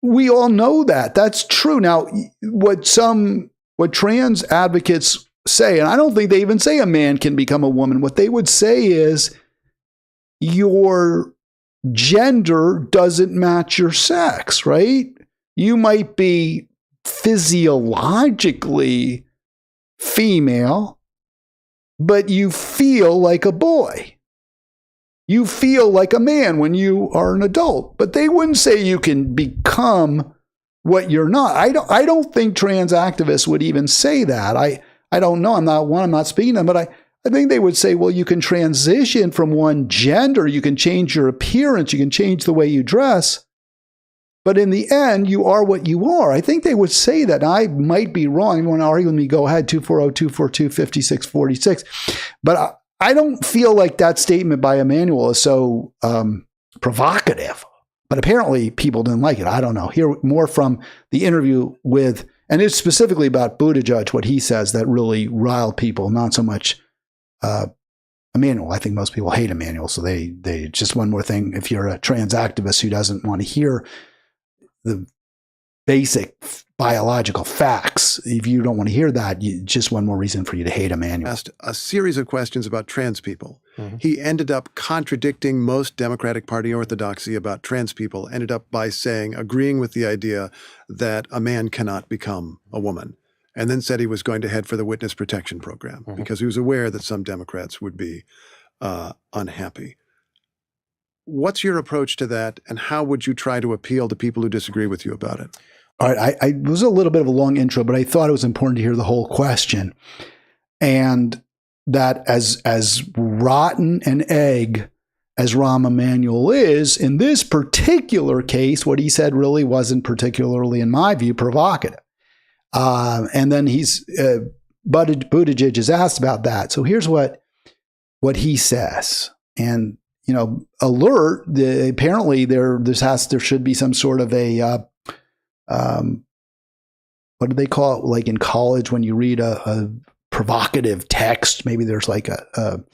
we all know that. That's true. Now, what trans advocates say, and I don't think they even say a man can become a woman. What they would say is your gender doesn't match your sex, right? You might be physiologically female, but you feel like a boy. You feel like a man when you are an adult. But they wouldn't say you can become what you're not. I don't think trans activists would even say that. I don't know. I'm not speaking to them, but I think they would say, well, you can transition from one gender. You can change your appearance. You can change the way you dress. But in the end, you are what you are. I think they would say that. I might be wrong. If you want to argue with me, go ahead, 240-242-5646. But I don't feel like that statement by Emanuel is so provocative. But apparently people didn't like it. I don't know. Hear more from the interview with, and it's specifically about Buttigieg, what he says that really riled people, not so much Emanuel. I think most people hate Emanuel. So they just one more thing. If you're a trans activist who doesn't want to hear the basic biological facts, if you don't want to hear that, just one more reason for you to hate Emanuel. Asked a series of questions about trans people. He ended up contradicting most Democratic Party orthodoxy about trans people, ended up by agreeing with the idea that a man cannot become a woman, and then said he was going to head for the witness protection program because he was aware that some Democrats would be unhappy. What's your approach to that, and how would you try to appeal to people who disagree with you about it? All right, I was a little bit of a long intro, but I thought it was important to hear the whole question. And that as rotten an egg as Rahm Emanuel is, in this particular case, what he said really wasn't particularly, in my view, provocative. And then Buttigieg is asked about that. So here's what he says. And, alert, apparently there should be some sort of a, what do they call it? Like in college, when you read a provocative text, maybe there's like a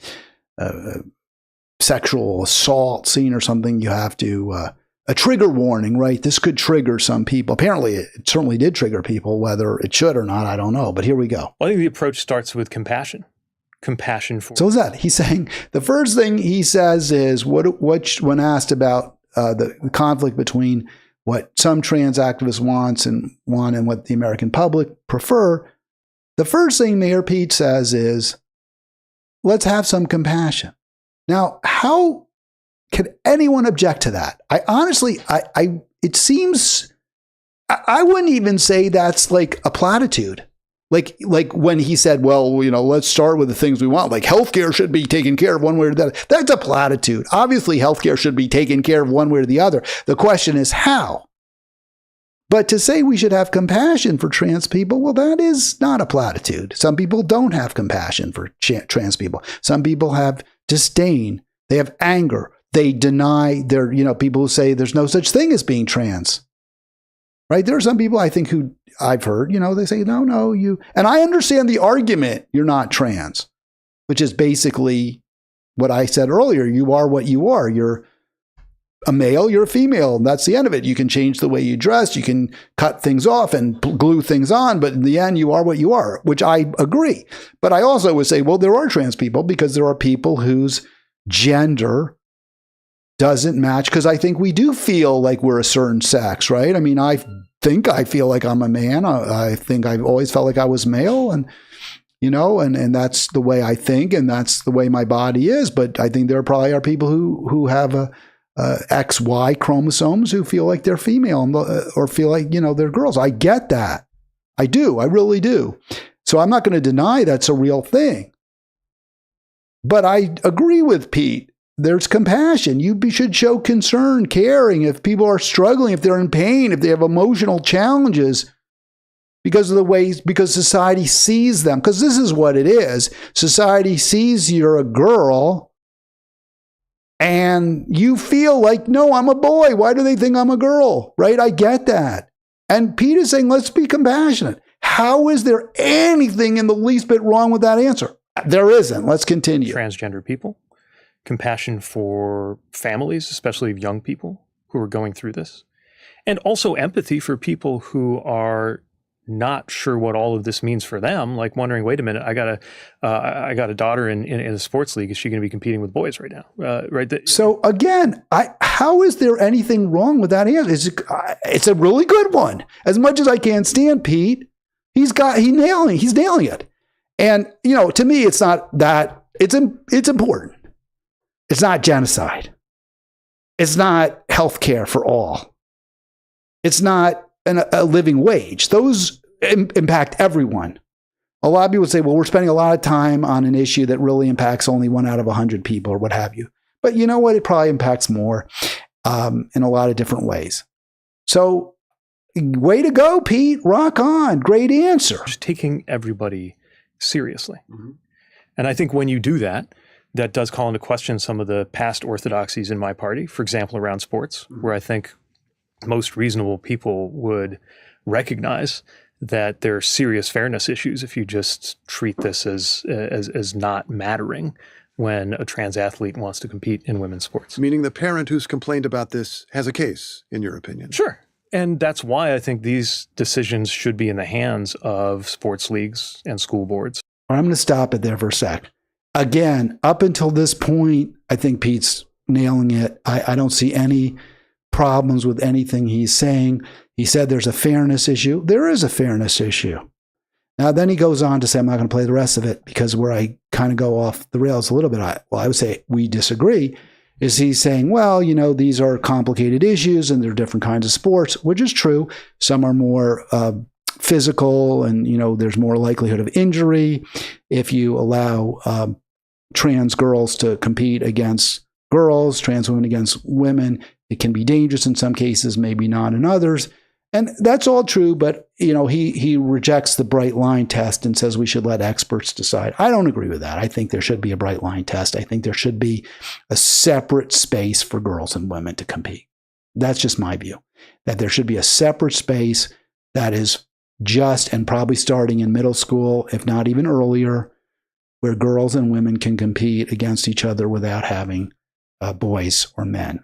sexual assault scene or something, you have to, a trigger warning, right? This could trigger some people. Apparently, it certainly did trigger people. Whether it should or not, I don't know. But here we go. Well, I think the approach starts with compassion. Compassion for. So is that he's saying the first thing he says is what when asked about the conflict between what some trans activists want and what the American public prefer, the first thing Mayor Pete says is, let's have some compassion. Now, how can anyone object to that? I honestly, it seems, I wouldn't even say that's like a platitude. Like when he said, well, let's start with the things we want. Like healthcare should be taken care of one way or the other. That's a platitude. Obviously, healthcare should be taken care of one way or the other. The question is how. But to say we should have compassion for trans people, well, that is not a platitude. Some people don't have compassion for trans people. Some people have disdain. They have anger. They deny their, people who say there's no such thing as being trans. Right? There are some people I think who I've heard, they say, no, you, and I understand the argument, you're not trans, which is basically what I said earlier. You are what you are. You're a male, you're a female. And that's the end of it. You can change the way you dress. You can cut things off and glue things on. But in the end, you are what you are, which I agree. But I also would say, well, there are trans people because there are people whose gender doesn't match, because I think we do feel like we're a certain sex, right? I mean, I think I feel like I'm a man. I think I've always felt like I was male, and and that's the way I think, and that's the way my body is. But I think there probably are people who have a XY chromosomes who feel like they're female or feel like they're girls. I get that. I do. I really do. So I'm not going to deny that's a real thing. But I agree with Pete. There's compassion. You should show concern, caring if people are struggling, if they're in pain, if they have emotional challenges because society sees them. Because this is what it is. Society sees you're a girl and you feel like, no, I'm a boy. Why do they think I'm a girl? Right? I get that. And Pete is saying, let's be compassionate. How is there anything in the least bit wrong with that answer? There isn't. Let's continue. Transgender people. Compassion for families, especially young people who are going through this, and also empathy for people who are not sure what all of this means for them, like wondering, wait a minute, I got a daughter in a sports league. Is she going to be competing with boys right now? Right. So again, how is there anything wrong with that answer? It's a really good one. As much as I can't stand Pete, he's nailing it. And to me, it's not that it's important. It's not genocide. It's not health care for all. It's not a living wage. Those impact everyone. A lot of people say, well, we're spending a lot of time on an issue that really impacts only 1 out of 100 people or what have you. But you know what? It probably impacts more in a lot of different ways. So way to go, Pete. Rock on. Great answer. Just taking everybody seriously. Mm-hmm. And I think when you do that, that does call into question some of the past orthodoxies in my party, for example, around sports, where I think most reasonable people would recognize that there are serious fairness issues if you just treat this as not mattering when a trans athlete wants to compete in women's sports. Meaning the parent who's complained about this has a case, in your opinion? Sure. And that's why I think these decisions should be in the hands of sports leagues and school boards. I'm going to stop it there for a sec. Again, up until this point, I think Pete's nailing it. I don't see any problems with anything he's saying. He said there's a fairness issue. There is a fairness issue. Now, then he goes on to say, I'm not going to play the rest of it because where I kind of go off the rails a little bit, I would say we disagree, is he's saying, well, these are complicated issues and there are different kinds of sports, which is true. Some are more physical and, there's more likelihood of injury if you allow trans girls to compete against girls, trans women against women. It can be dangerous in some cases, maybe not in others. And that's all true, but he rejects the bright line test and says we should let experts decide. I don't agree with that. I think there should be a bright line test. I think there should be a separate space for girls and women to compete. That's just my view. That there should be a separate space that is just and probably starting in middle school, if not even earlier, where girls and women can compete against each other without having boys or men.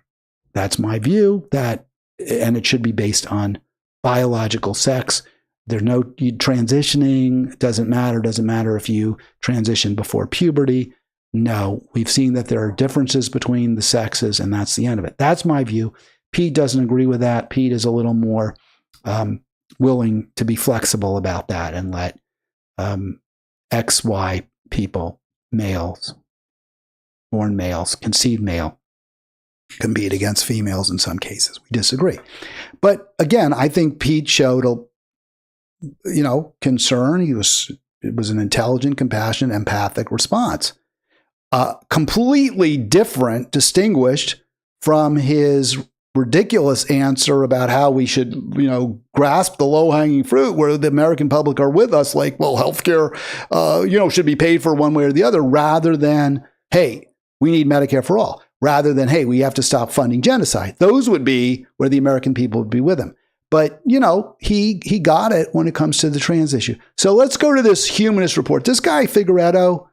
That's my view. And it should be based on biological sex. There's no transitioning. It doesn't matter if you transition before puberty. No, we've seen that there are differences between the sexes, and that's the end of it. That's my view. Pete doesn't agree with that. Pete is a little more willing to be flexible about that and let XY people, males, born males, conceived male, compete against females in some cases. We disagree. But again, I think Pete showed concern. It was an intelligent, compassionate, empathic response. Completely different, distinguished from his ridiculous answer about how we should, grasp the low-hanging fruit where the American public are with us, like, well, healthcare, should be paid for one way or the other, rather than, hey, we need Medicare for all, rather than, hey, we have to stop funding genocide. Those would be where the American people would be with him. But, he got it when it comes to the trans issue. So let's go to this humanist report. This guy, Figueredo,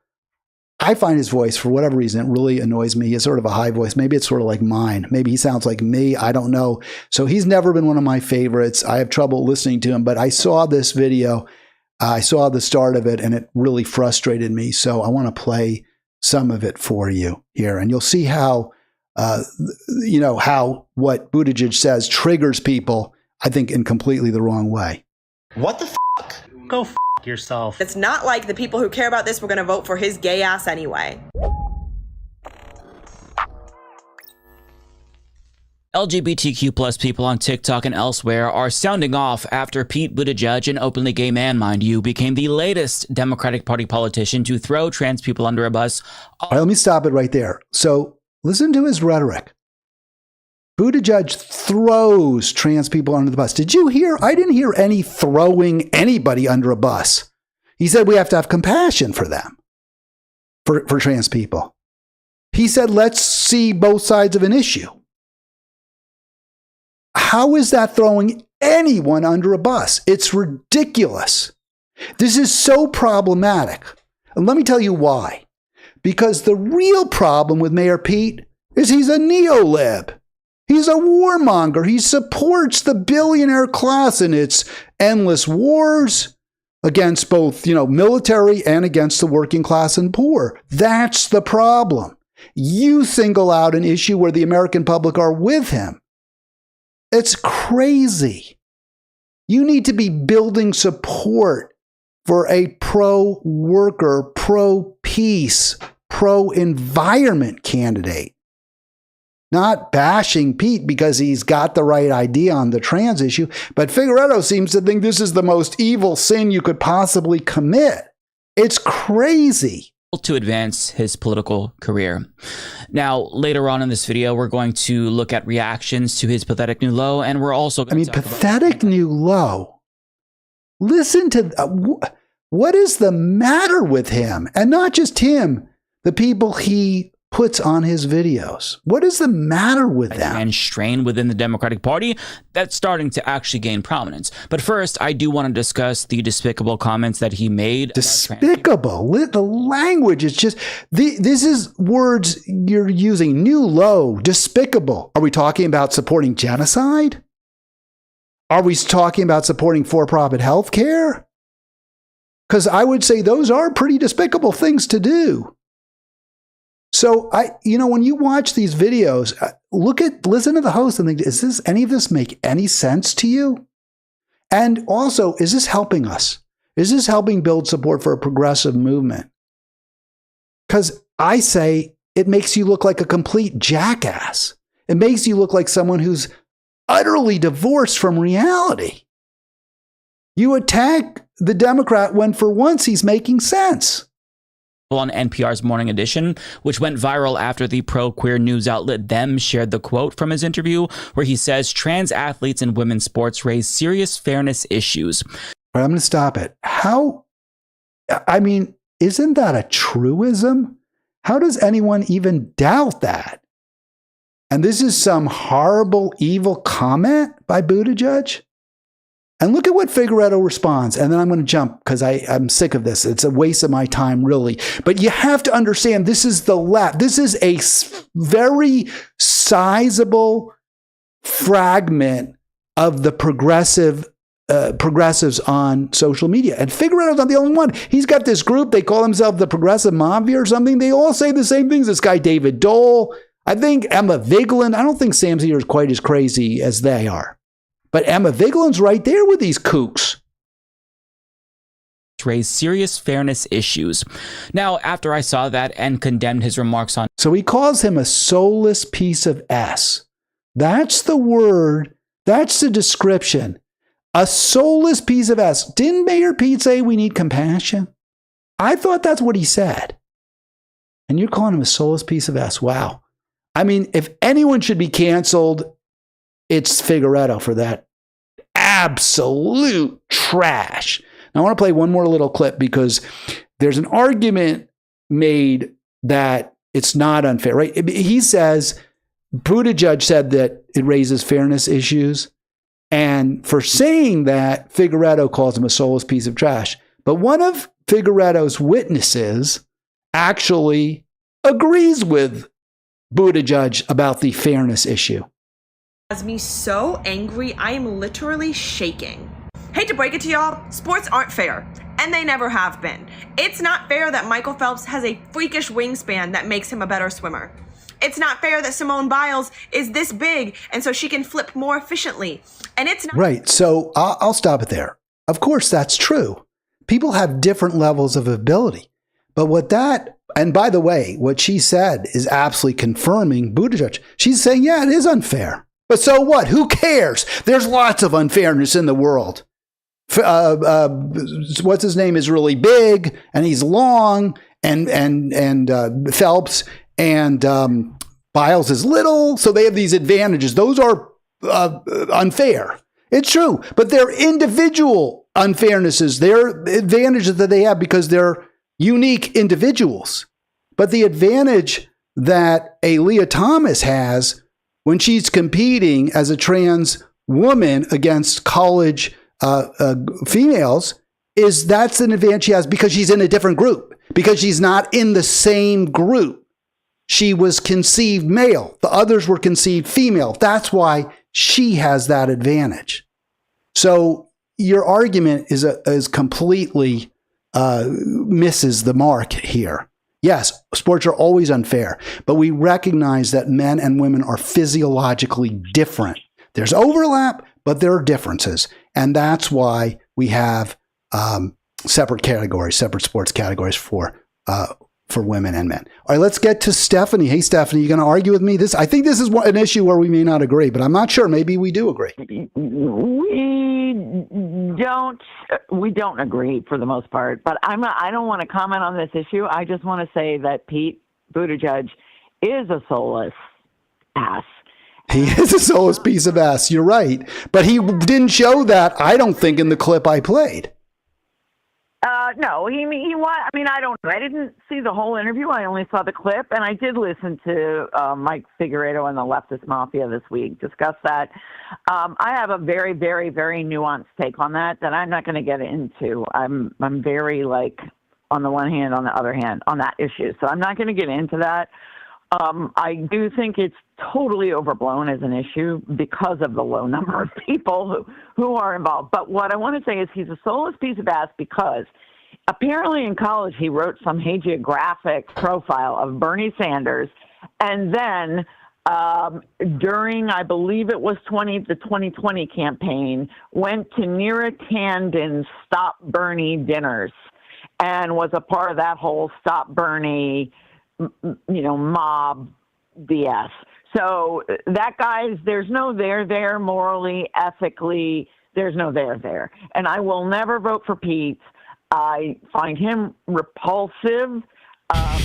I find his voice, for whatever reason, it really annoys me. He's sort of a high voice. Maybe it's sort of like mine. Maybe he sounds like me. I don't know. So he's never been one of my favorites. I have trouble listening to him, but I saw this video. I saw the start of it, and it really frustrated me. So I want to play some of it for you here, and you'll see how, how what Buttigieg says triggers people, I think, in completely the wrong way. What the fuck? Go f*** yourself. It's not like the people who care about this were going to vote for his gay ass anyway. LGBTQ plus people on TikTok and elsewhere are sounding off after Pete Buttigieg, an openly gay man, mind you, became the latest Democratic Party politician to throw trans people under a bus. All right, let me stop it right there. So listen to his rhetoric. Buttigieg throws trans people under the bus. Did you hear? I didn't hear any throwing anybody under a bus. He said we have to have compassion for them, for trans people. He said, let's see both sides of an issue. How is that throwing anyone under a bus? It's ridiculous. This is so problematic. And let me tell you why. Because the real problem with Mayor Pete is he's a neo-lib. He's a warmonger. He supports the billionaire class in its endless wars against both, military and against the working class and poor. That's the problem. You single out an issue where the American public are with him. It's crazy. You need to be building support for a pro-worker, pro-peace, pro-environment candidate. Not bashing Pete because he's got the right idea on the trans issue, but Figueredo seems to think this is the most evil sin you could possibly commit. It's crazy. To advance his political career. Now, later on in this video, we're going to look at reactions to his pathetic new low, and we're also going to talk pathetic new low. Listen to what is the matter with him, and not just him, the people he puts on his videos. What is the matter with them? And strain within the Democratic Party that's starting to actually gain prominence. But first, I do want to discuss the despicable comments that he made. Despicable. The language is just, this is words you're using. New low, despicable. Are we talking about supporting genocide? Are we talking about supporting for-profit health care? Because I would say those are pretty despicable things to do. So when you watch these videos, listen to the host and think, does any of this make any sense to you? And also, is this helping us? Is this helping build support for a progressive movement? Because I say it makes you look like a complete jackass. It makes you look like someone who's utterly divorced from reality. You attack the Democrat when for once he's making sense. on NPR's Morning Edition, which went viral after the pro-queer news outlet Them shared the quote from his interview where he says trans athletes in women's sports raise serious fairness issues. All right, I'm going to stop it. Isn't that a truism? How does anyone even doubt that? And this is some horrible, evil comment by Buttigieg? And look at what Figueredo responds. And then I'm going to jump because I'm sick of this. It's a waste of my time, really. But you have to understand, this is the left. This is a very sizable fragment of the progressives on social media. And Figueredo's not the only one. He's got this group. They call themselves the Progressive Mafia or something. They all say the same things. This guy, David Dole. I think Emma Vigeland. I don't think Sam Seder is quite as crazy as they are. But Emma Vigeland's right there with these kooks. Raise serious fairness issues. Now, after I saw that and condemned his remarks on... So he calls him a soulless piece of S. That's the word. That's the description. A soulless piece of S. Didn't Mayor Pete say we need compassion? I thought that's what he said. And you're calling him a soulless piece of S. Wow. I mean, if anyone should be canceled, it's Figueredo for that absolute trash. Now, I want to play one more little clip because there's an argument made that it's not unfair, right? He says, Buttigieg said that it raises fairness issues. And for saying that, Figueredo calls him a soulless piece of trash. But one of Figueredo's witnesses actually agrees with Buttigieg about the fairness issue. Has me so angry, I am literally shaking. Hate to break it to y'all, sports aren't fair, and they never have been. It's not fair that Michael Phelps has a freakish wingspan that makes him a better swimmer. It's not fair that Simone Biles is this big, and so she can flip more efficiently. And it's not... Right, so I'll stop it there. Of course, that's true. People have different levels of ability. But and by the way, what she said is absolutely confirming Buttigieg. She's saying, yeah, it is unfair. But so what? Who cares? There's lots of unfairness in the world. What's his name is really big and he's long, and Phelps and Biles is little. So they have these advantages. Those are unfair. It's true, but they're individual unfairnesses. They're advantages that they have because they're unique individuals. But the advantage that a Leah Thomas has when she's competing as a trans woman against college females is that's an advantage she has because she's in a different group, because she's not in the same group. She was conceived male. The others were conceived female. That's why she has that advantage. So your argument is completely misses the mark here. Yes, sports are always unfair, but we recognize that men and women are physiologically different. There's overlap, but there are differences. And that's why we have separate categories, separate sports categories for women and men. All right, let's get to Stephanie. Hey, Stephanie, you going to argue with me? I think this is an issue where we may not agree, but I'm not sure. Maybe we do agree. We don't agree for the most part, but I don't want to comment on this issue. I just want to say that Pete Buttigieg is a soulless ass. He is a soulless piece of ass. You're right. But he didn't show that, I don't think, in the clip I played. No, he I mean, I don't know. I didn't see the whole interview. I only saw the clip, and I did listen to Mike Figueredo and the Leftist Mafia this week discuss that. I have a very, very, very nuanced take on that I'm not going to get into. I'm very, on the one hand, on the other hand, on that issue. So I'm not going to get into that. I do think it's totally overblown as an issue because of the low number of people who are involved. But what I want to say is he's a soulless piece of ass because apparently in college he wrote some hagiographic profile of Bernie Sanders, and then during, I believe it was the 2020 campaign, went to Neera Tandon's Stop Bernie dinners and was a part of that whole Stop Bernie, mob BS. So that there's no there morally, ethically, there's no there. And I will never vote for Pete. I find him repulsive.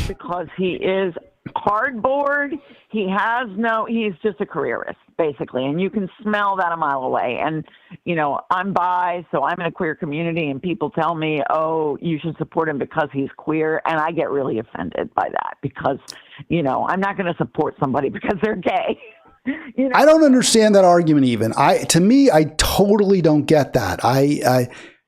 because he is cardboard. He's just a careerist, basically. And you can smell that a mile away. And, I'm bi, so I'm in a queer community, and people tell me, oh, you should support him because he's queer. And I get really offended by that because, I'm not going to support somebody because they're gay. I don't understand that argument even. To me, I totally don't get that.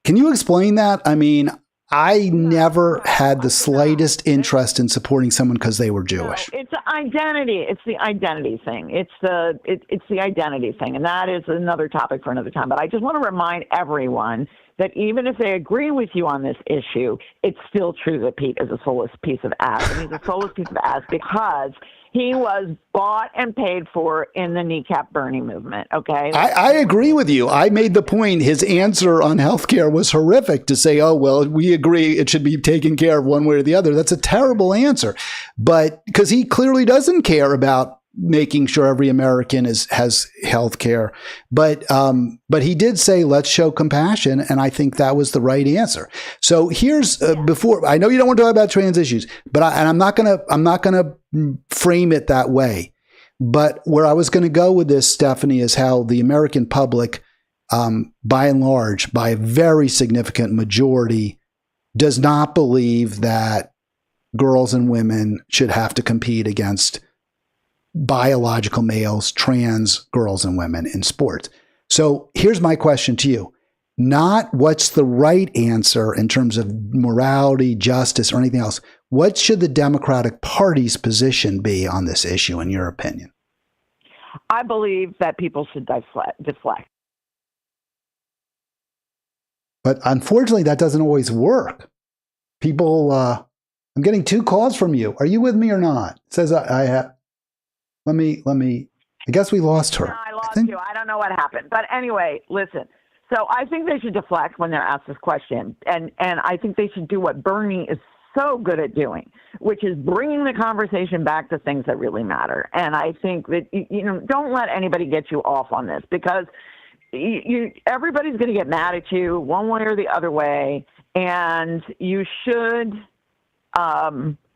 Can you explain that? I mean, I never had the slightest interest in supporting someone because they were Jewish. No, it's identity. It's the identity thing. It's the identity thing. And that is another topic for another time. But I just want to remind everyone that even if they agree with you on this issue, it's still true that Pete is a soulless piece of ass. And he's a soulless piece of ass because he was bought and paid for in the kneecap Bernie movement, okay? I agree with you. I made the point. His answer on healthcare was horrific to say, oh, well, we agree it should be taken care of one way or the other. That's a terrible answer. But because he clearly doesn't care about making sure every American has health care. But he did say, let's show compassion. And I think that was the right answer. So here's before, I know you don't want to talk about trans issues, but I'm not going to frame it that way. But where I was going to go with this, Stephanie, is how the American public, by and large, by a very significant majority, does not believe that girls and women should have to compete against biological males, trans girls and women in sports. So here's my question to you. Not what's the right answer in terms of morality, justice, or anything else. What should the Democratic Party's position be on this issue, in your opinion? I believe that people should deflect. But unfortunately, that doesn't always work. People, I'm getting 2 calls from you. Are you with me or not? It says I have. Let me, I guess we lost her. No, I lost you. I don't know what happened. But anyway, listen. So I think they should deflect when they're asked this question. And I think they should do what Bernie is so good at doing, which is bringing the conversation back to things that really matter. And I think that, don't let anybody get you off on this because everybody's going to get mad at you one way or the other way. And you should,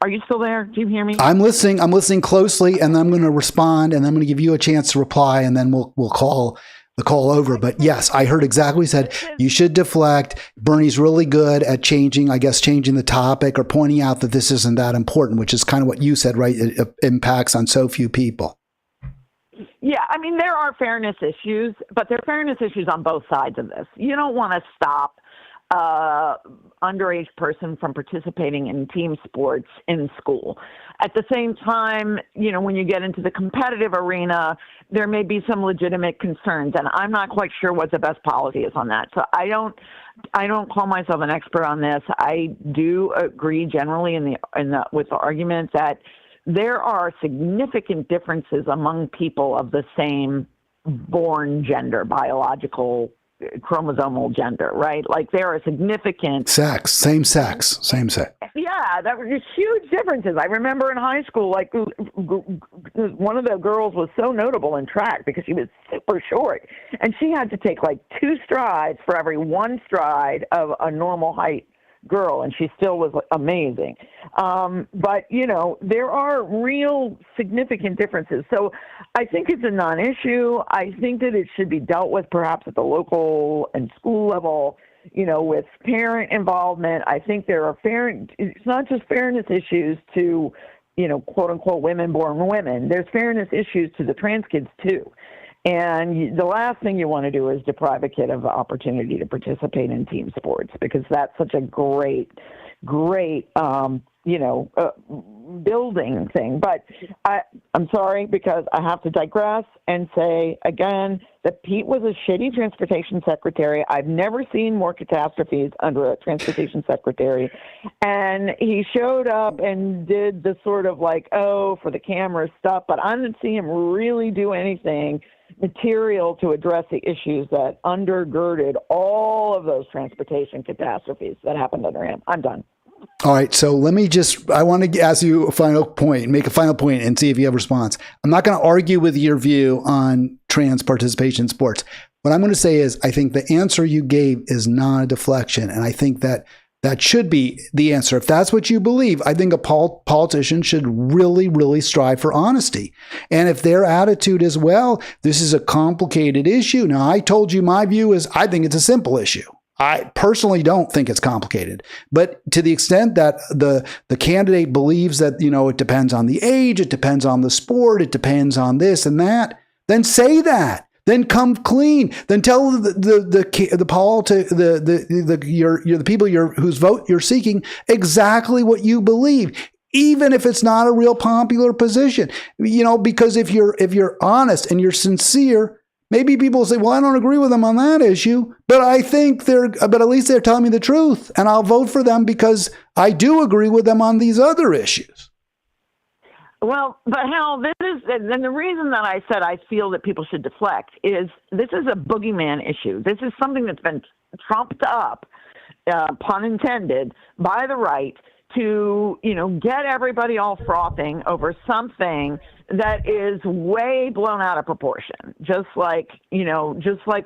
are you still there? Do you hear me? I'm listening. I'm listening closely, and I'm going to respond, and I'm going to give you a chance to reply, and then we'll call the call over. But yes, I heard exactly what you said. You should deflect. Bernie's really good at changing the topic or pointing out that this isn't that important, which is kind of what you said, right? It impacts on so few people. Yeah, I mean, there are fairness issues, but there are fairness issues on both sides of this. You don't want to stop underage person from participating in team sports in school. At the same time, when you get into the competitive arena, there may be some legitimate concerns, and I'm not quite sure what the best policy is on that. So I don't call myself an expert on this. I do agree generally with the argument that there are significant differences among people of the same born gender, biological chromosomal gender, right? Like there are significant same sex. Yeah, that were just huge differences. I remember in high school, like one of the girls was so notable in track because she was super short, and she had to take like 2 strides for every 1 stride of a normal height girl, and she still was amazing. But, there are real significant differences. So I think it's a non-issue. I think that it should be dealt with perhaps at the local and school level, with parent involvement. I think there are it's not just fairness issues to, quote unquote, women born women. There's fairness issues to the trans kids too. And the last thing you want to do is deprive a kid of the opportunity to participate in team sports because that's such a great, building thing. But I'm sorry because I have to digress and say again that Pete was a shitty transportation secretary. I've never seen more catastrophes under a transportation secretary. And he showed up and did the sort of like, for the camera stuff, but I didn't see him really do anything material to address the issues that undergirded all of those transportation catastrophes that happened under him. I'm done. All right. So I want to ask you make a final point and see if you have a response. I'm not going to argue with your view on trans participation in sports. What I'm going to say is I think the answer you gave is not a deflection. And I think that That should be the answer. If that's what you believe, I think a politician should really, really strive for honesty. And if their attitude is, well, this is a complicated issue. Now, I told you my view is I think it's a simple issue. I personally don't think it's complicated. But to the extent that the candidate believes that, it depends on the age, it depends on the sport, it depends on this and that, then say that. Then come clean. Then tell the people whose vote you're seeking exactly what you believe, even if it's not a real popular position. Because if you're honest and you're sincere, maybe people will say, "Well, I don't agree with them on that issue, but but at least they're telling me the truth, and I'll vote for them because I do agree with them on these other issues." Well, but Hal, and the reason that I said I feel that people should deflect is this is a boogeyman issue. This is something that's been trumped up, pun intended, by the right to, get everybody all frothing over something that is way blown out of proportion. Just like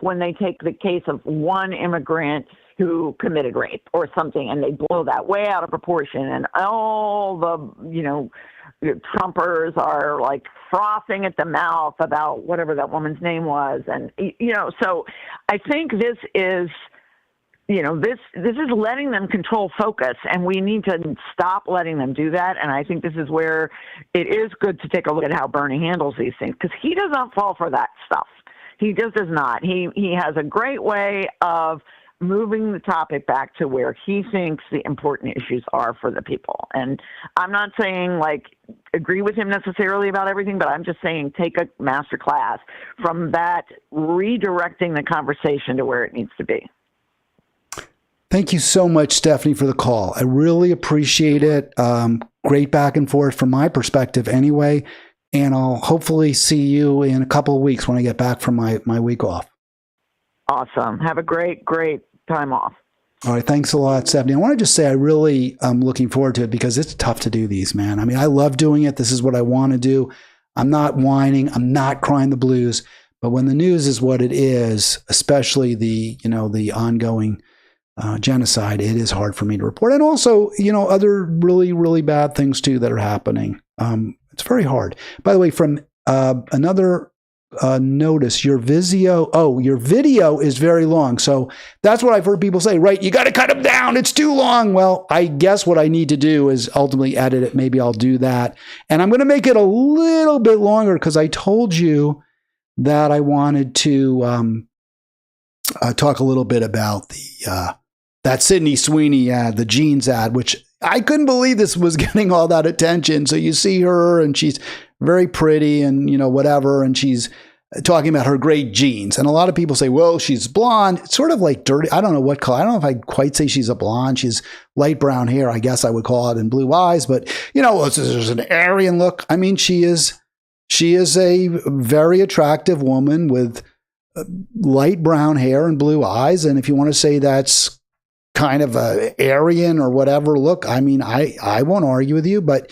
when they take the case of one immigrant who committed rape or something and they blow that way out of proportion, and all the, Trumpers are like frothing at the mouth about whatever that woman's name was. And, so I think this is, this is letting them control focus, and we need to stop letting them do that. And I think this is where it is good to take a look at how Bernie handles these things, because he does not fall for that stuff. He just does not. He has a great way of moving the topic back to where he thinks the important issues are for the people. And I'm not saying agree with him necessarily about everything, but I'm just saying take a master class from that, redirecting the conversation to where it needs to be. Thank you so much, Stephanie, for the call. I really appreciate it. Great back and forth from my perspective anyway. And I'll hopefully see you in a couple of weeks when I get back from my week off. Awesome. Have a great time off. All right. Thanks a lot, Stephanie. I want to just say I really am looking forward to it because it's tough to do these, man. I mean, I love doing it. This is what I want to do. I'm not whining. I'm not crying the blues. But when the news is what it is, especially the ongoing genocide, it is hard for me to report. And also, other really, really bad things too that are happening. It's very hard. By the way, from another notice, your video is very long. So that's what I've heard people say, right? You got to cut them down. It's too long. Well, I guess what I need to do is ultimately edit it. Maybe I'll do that. And I'm going to make it a little bit longer because I told you that I wanted to talk a little bit about that Sydney Sweeney ad, the jeans ad, which I couldn't believe this was getting all that attention. So you see her and she's very pretty and, whatever. And she's talking about her great genes. And a lot of people say, well, she's blonde. It's sort of like dirty. I don't know what color. I don't know if I'd quite say she's a blonde. She's light brown hair, I guess I would call it, and blue eyes. But, there's an Aryan look. I mean, she is a very attractive woman with light brown hair and blue eyes. And if you want to say that's kind of a Aryan or whatever look, I mean, I won't argue with you, but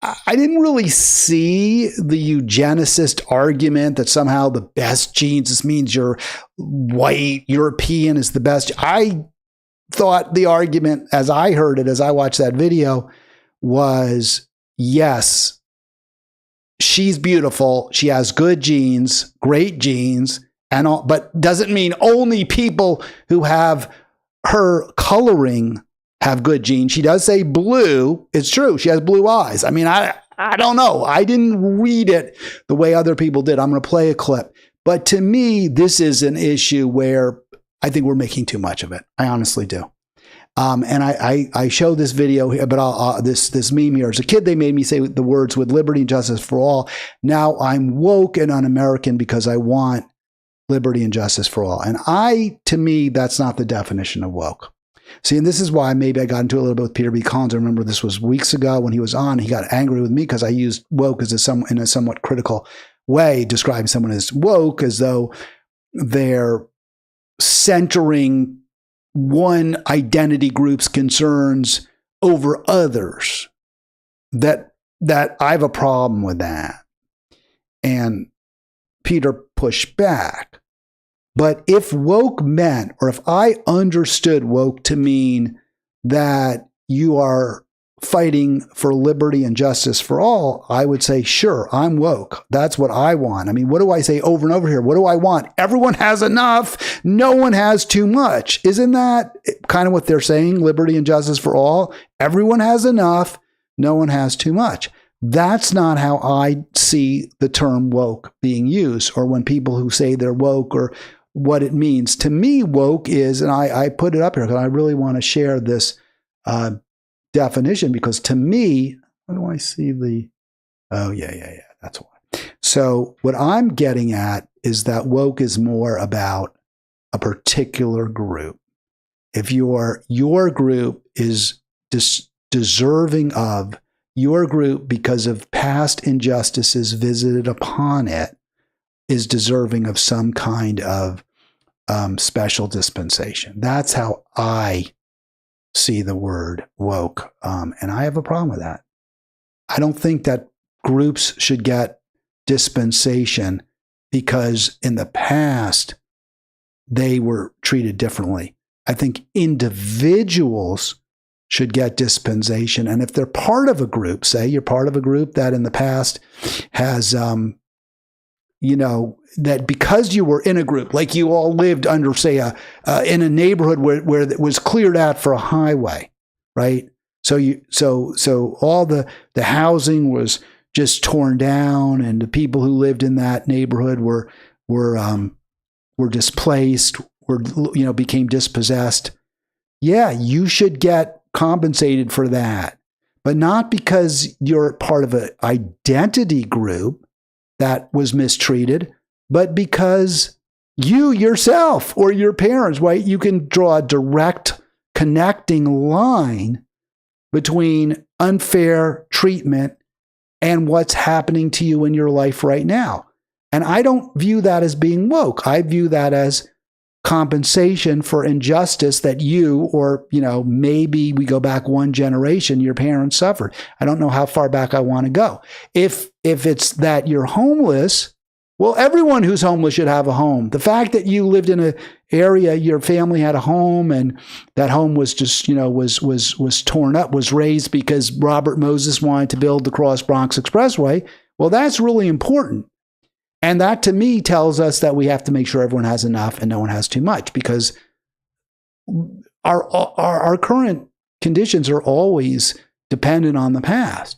I didn't really see the eugenicist argument that somehow the best genes, this means you're white, European is the best. I thought the argument, as I heard it, as I watched that video, was yes, she's beautiful. She has good genes, great genes, and all, but doesn't mean only people who have her coloring have good genes. She does say blue. It's true. She has blue eyes. I mean, I don't know. I didn't read it the way other people did. I'm going to play a clip. But to me, this is an issue where I think we're making too much of it. I honestly do. And I show this video, but this meme here. As a kid, they made me say the words with liberty and justice for all. Now I'm woke and un-American because I want liberty and justice for all. And to me, that's not the definition of woke. See, and this is why maybe I got into a little bit with Peter B. Collins. I remember this was weeks ago when he was on. He got angry with me because I used woke in a somewhat critical way, describing someone as woke as though they're centering one identity group's concerns over others. That I have a problem with that. And Peter pushed back. But if woke meant, or if I understood woke to mean that you are fighting for liberty and justice for all, I would say, sure, I'm woke. That's what I want. I mean, what do I say over and over here? What do I want? Everyone has enough. No one has too much. Isn't that kind of what they're saying? Liberty and justice for all. Everyone has enough. No one has too much. That's not how I see the term woke being used, or when people who say they're woke, or what it means. To me, woke is, and I put it up here because I really want to share this definition, because to me, what do I see the, oh yeah, that's why. So what I'm getting at is that woke is more about a particular group. If your group is deserving of, your group, because of past injustices visited upon it, is deserving of some kind of special dispensation. That's how I see the word woke, and I have a problem with that. I don't think that groups should get dispensation because in the past they were treated differently. I think individuals should get dispensation, and if they're part of a group, say you're part of a group that in the past has, that because you were in a group, like you all lived under, say, in a neighborhood where it was cleared out for a highway, right? So all the housing was just torn down, and the people who lived in that neighborhood were displaced, became dispossessed. Yeah, you should get compensated for that, but not because you're part of an identity group that was mistreated, but because you yourself or your parents, right? You can draw a direct connecting line between unfair treatment and what's happening to you in your life right now. And I don't view that as being woke. I view that as compensation for injustice that you, or, maybe we go back one generation, your parents suffered. I don't know how far back I want to go. If it's that you're homeless, well, everyone who's homeless should have a home. The fact that you lived in an area, your family had a home, and that home was just, was torn up, was razed because Robert Moses wanted to build the Cross Bronx Expressway. Well, that's really important. And that, to me, tells us that we have to make sure everyone has enough and no one has too much, because our current conditions are always dependent on the past.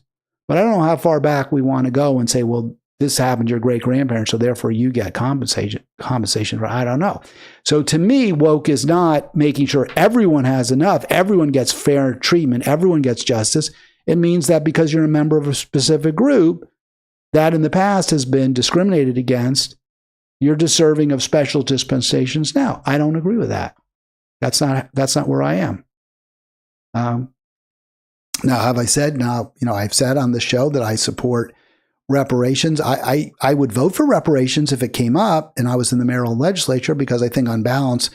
But I don't know how far back we want to go and say, well, this happened to your great-grandparents, so therefore you get compensation for, I don't know. So to me, woke is not making sure everyone has enough, everyone gets fair treatment, everyone gets justice. It means that because you're a member of a specific group that in the past has been discriminated against, you're deserving of special dispensations now. I don't agree with that. That's not where I am. Now, have I said, I've said on the show that I support reparations. I would vote for reparations if it came up and I was in the Maryland legislature, because I think on balance,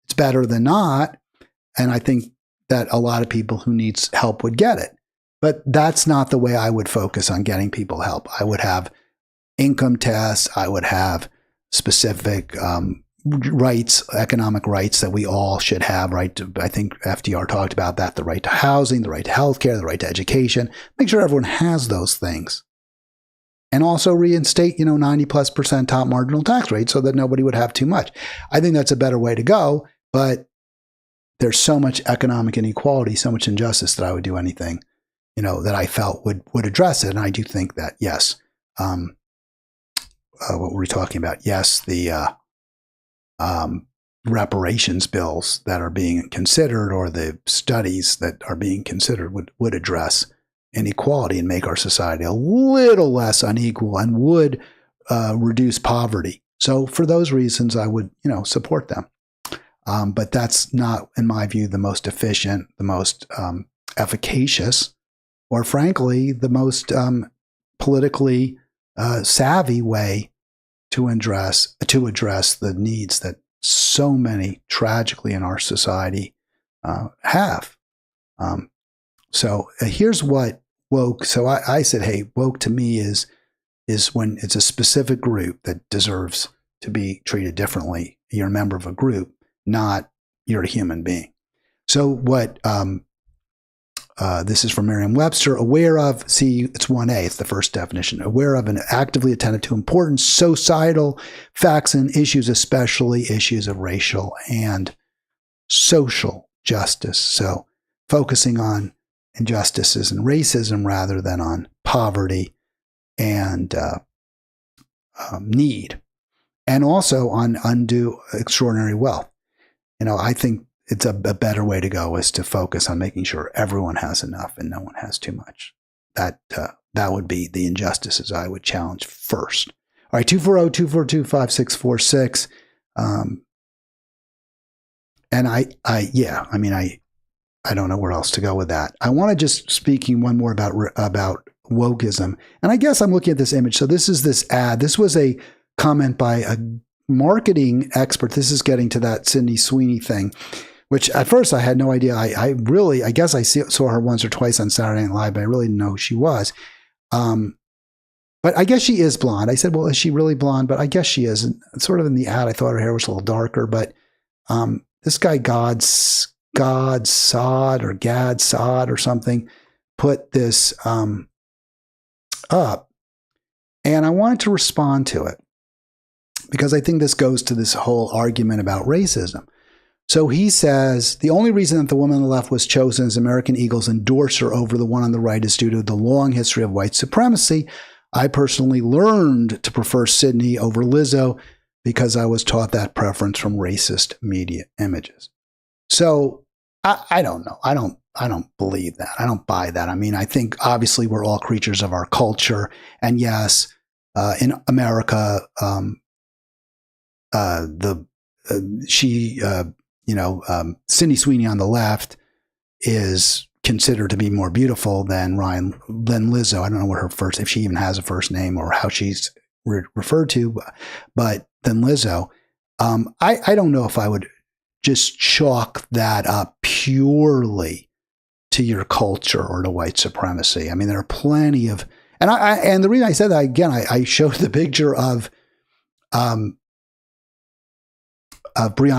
it's better than not. And I think that a lot of people who need help would get it. But that's not the way I would focus on getting people help. I would have income tests. I would have specific rights, economic rights that we all should have, right? I think FDR talked about that, the right to housing, the right to healthcare, the right to education. Make sure everyone has those things. And also reinstate, 90+% top marginal tax rate so that nobody would have too much. I think that's a better way to go, but there's so much economic inequality, so much injustice that I would do anything that I felt would address it. And I do think that, yes, what were we talking about? Yes, the reparations bills that are being considered, or the studies that are being considered, would address inequality and make our society a little less unequal, and would reduce poverty. So for those reasons, I would, support them. But that's not, in my view, the most efficient, the most efficacious, or frankly, the most politically savvy way to address the needs that so many tragically in our society have. So here's what woke. So I said, hey, woke to me is when it's a specific group that deserves to be treated differently. You're a member of a group, not you're a human being. So what this is from Merriam-Webster, aware of, see, it's 1A, it's the first definition, aware of and actively attentive to important societal facts and issues, especially issues of racial and social justice. So focusing on injustices and racism rather than on poverty and need, and also on undue extraordinary wealth. I think it's a better way to go is to focus on making sure everyone has enough and no one has too much. That would be the injustices I would challenge first. All right, 240-242-5646. And I don't know where else to go with that. I want to just speaking one more about wokeism. And I guess I'm looking at this image. So this is this ad. This was a comment by a marketing expert. This is getting to that Sydney Sweeney thing, which at first I had no idea. I guess I saw her once or twice on Saturday Night Live, but I really didn't know who she was. But I guess she is blonde. I said, well, is she really blonde? But I guess she is. And sort of in the ad, I thought her hair was a little darker. But this guy, Gad Saad or something, put this up. And I wanted to respond to it because I think this goes to this whole argument about racism. So he says, the only reason that the woman on the left was chosen as American Eagle's endorser over the one on the right is due to the long history of white supremacy. I personally learned to prefer Sydney over Lizzo because I was taught that preference from racist media images. So I don't know. I don't believe that. I don't buy that. I mean, I think obviously we're all creatures of our culture. And yes, in America, Sydney Sweeney on the left is considered to be more beautiful than Lizzo. I don't know if she even has a first name or how she's referred to, but than Lizzo. I don't know if I would just chalk that up purely to your culture or to white supremacy. I mean, there are plenty of, and the reason I said that, again, I showed the picture of Brianna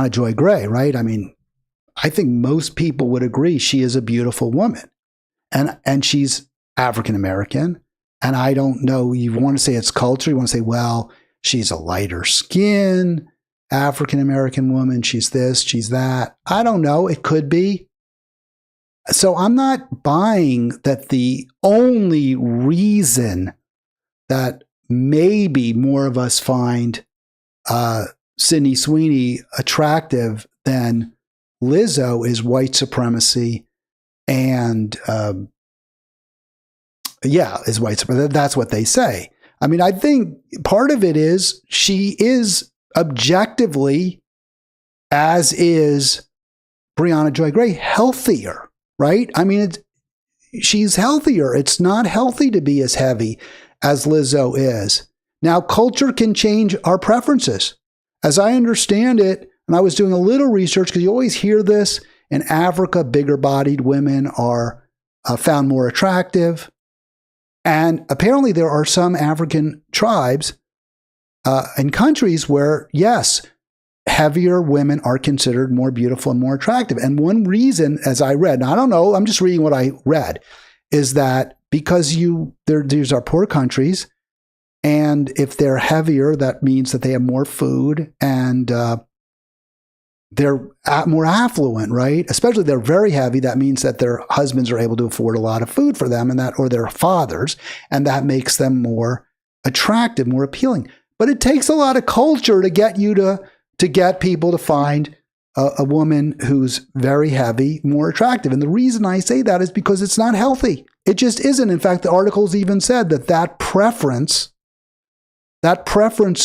Joy Gray, right? I mean, I think most people would agree she is a beautiful woman, and she's African American. And I don't know, you want to say it's culture, you want to say, well, she's a lighter skin African American woman, she's this, she's that. I don't know, it could be. So I'm not buying that the only reason that maybe more of us find Sydney Sweeney attractive than Lizzo is white supremacy and is white supremacy. That's what they say. I mean, I think part of it is she is objectively, as is Brianna Joy Gray, healthier, right? I mean, she's healthier. It's not healthy to be as heavy as Lizzo is. Now, culture can change our preferences. As I understand it, and I was doing a little research because you always hear this, in Africa, bigger-bodied women are found more attractive. And apparently there are some African tribes and countries where, yes, heavier women are considered more beautiful and more attractive. And one reason, as I read, now I don't know, I'm just reading what I read, is that because these are poor countries, and if they're heavier, that means that they have more food and they're more affluent, right? Especially if they're very heavy, that means that their husbands are able to afford a lot of food for them, or their fathers, and that makes them more attractive, more appealing. But it takes a lot of culture to get you to get people to find a woman who's very heavy more attractive. And the reason I say that is because it's not healthy. It just isn't. In fact, the articles even said that preference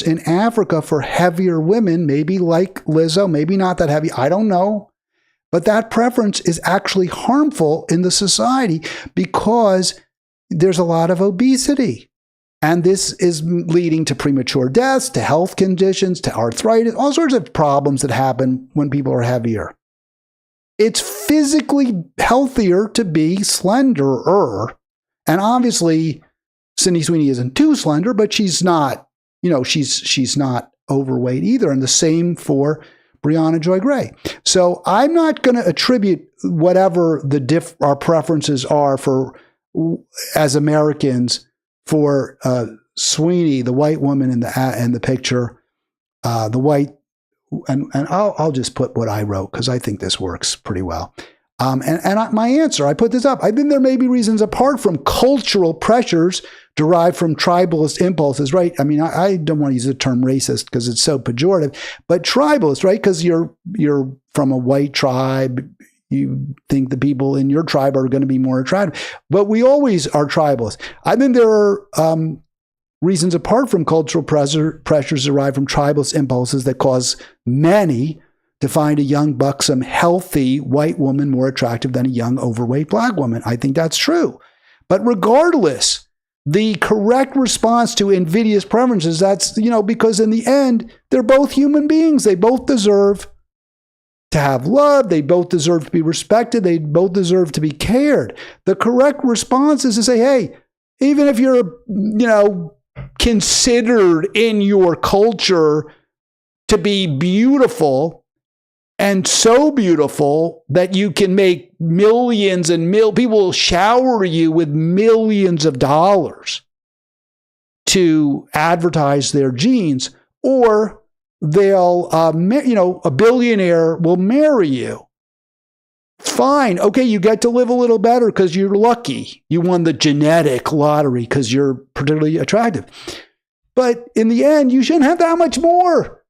in Africa for heavier women, maybe like Lizzo, maybe not that heavy, I don't know, but that preference is actually harmful in the society because there's a lot of obesity. And this is leading to premature deaths, to health conditions, to arthritis, all sorts of problems that happen when people are heavier. It's physically healthier to be slenderer. And obviously, Sydney Sweeney isn't too slender, but she's not, she's not overweight either. And the same for Brianna Joy Gray. So I'm not going to attribute whatever our preferences are for as Americans for Sweeney, the white woman in the picture, the white, and I'll just put what I wrote because I think this works pretty well. My answer, I put this up. I think there may be reasons apart from cultural pressures derived from tribalist impulses, right? I mean, I don't want to use the term racist because it's so pejorative, but tribalist, right? Because you're from a white tribe. You think the people in your tribe are going to be more attractive, but we always are tribalist. I think there are reasons apart from cultural pressures derived from tribalist impulses that cause many to find a young, buxom, healthy white woman more attractive than a young, overweight black woman. I think that's true. But regardless, the correct response to invidious preferences, that's, because in the end, they're both human beings. They both deserve to have love. They both deserve to be respected. They both deserve to be cared. The correct response is to say, hey, even if you're, considered in your culture to be beautiful, and so beautiful that you can make millions and people will shower you with millions of dollars to advertise their genes, or they'll, a billionaire will marry you. Fine. Okay, you get to live a little better because you're lucky. You won the genetic lottery because you're particularly attractive. But in the end, you shouldn't have that much more.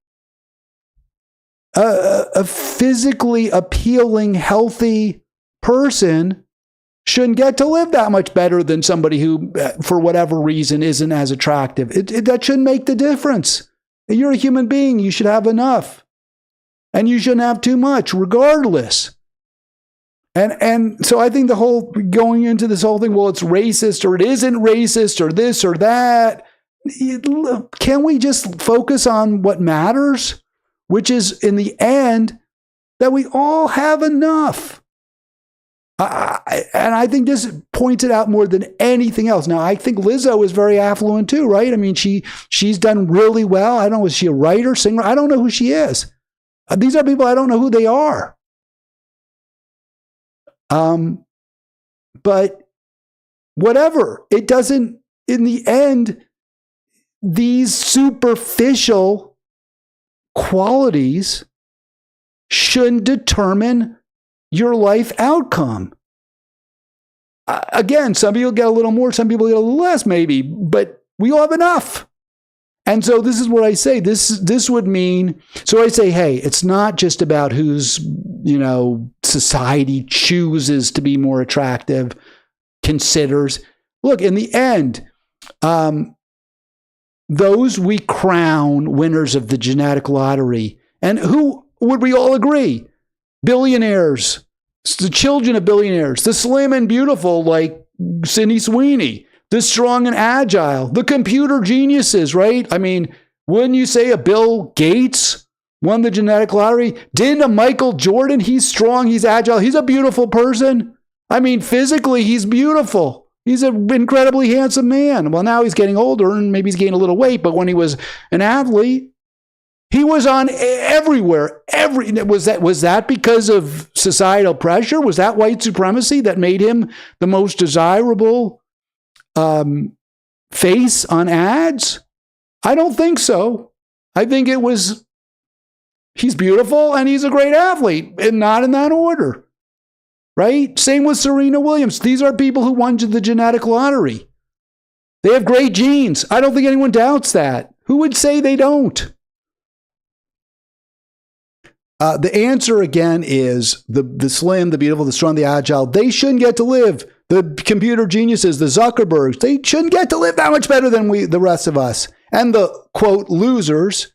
A physically appealing, healthy person shouldn't get to live that much better than somebody who, for whatever reason, isn't as attractive. That shouldn't make the difference. You're a human being. You should have enough. And you shouldn't have too much, regardless. And so I think going into this whole thing, well, it's racist or it isn't racist or this or that. Can we just focus on what matters? Which is, in the end, that we all have enough. And I think this points it out more than anything else. Now, I think Lizzo is very affluent too, right? I mean, she's done really well. I don't know, is she a writer, singer? I don't know who she is. These are people, I don't know who they are. But whatever, it doesn't, in the end, these superficial qualities shouldn't determine your life outcome. Again, some people get a little more, some people get a little less, maybe, but we all have enough. And so this is what I say. This would mean, so I say, hey, it's not just about who's, society chooses to be more attractive, considers. Look, in the end, those we crown winners of the genetic lottery. And who would we all agree? Billionaires, the children of billionaires, the slim and beautiful like Sydney Sweeney, the strong and agile, the computer geniuses, right? I mean, wouldn't you say a Bill Gates won the genetic lottery? Didn't a Michael Jordan? He's strong, he's agile, he's a beautiful person. I mean, physically, he's beautiful. He's an incredibly handsome man. Well, now he's getting older and maybe he's gained a little weight, but when he was an athlete, he was on everywhere. Was that because of societal pressure? Was that white supremacy that made him the most desirable face on ads? I don't think so. I think it was, he's beautiful and he's a great athlete, and not in that order. Right? Same with Serena Williams. These are people who won the genetic lottery. They have great genes. I don't think anyone doubts that. Who would say they don't? The answer again is the slim, the beautiful, the strong, the agile. They shouldn't get to live. The computer geniuses, the Zuckerbergs, they shouldn't get to live that much better than the rest of us. And the quote losers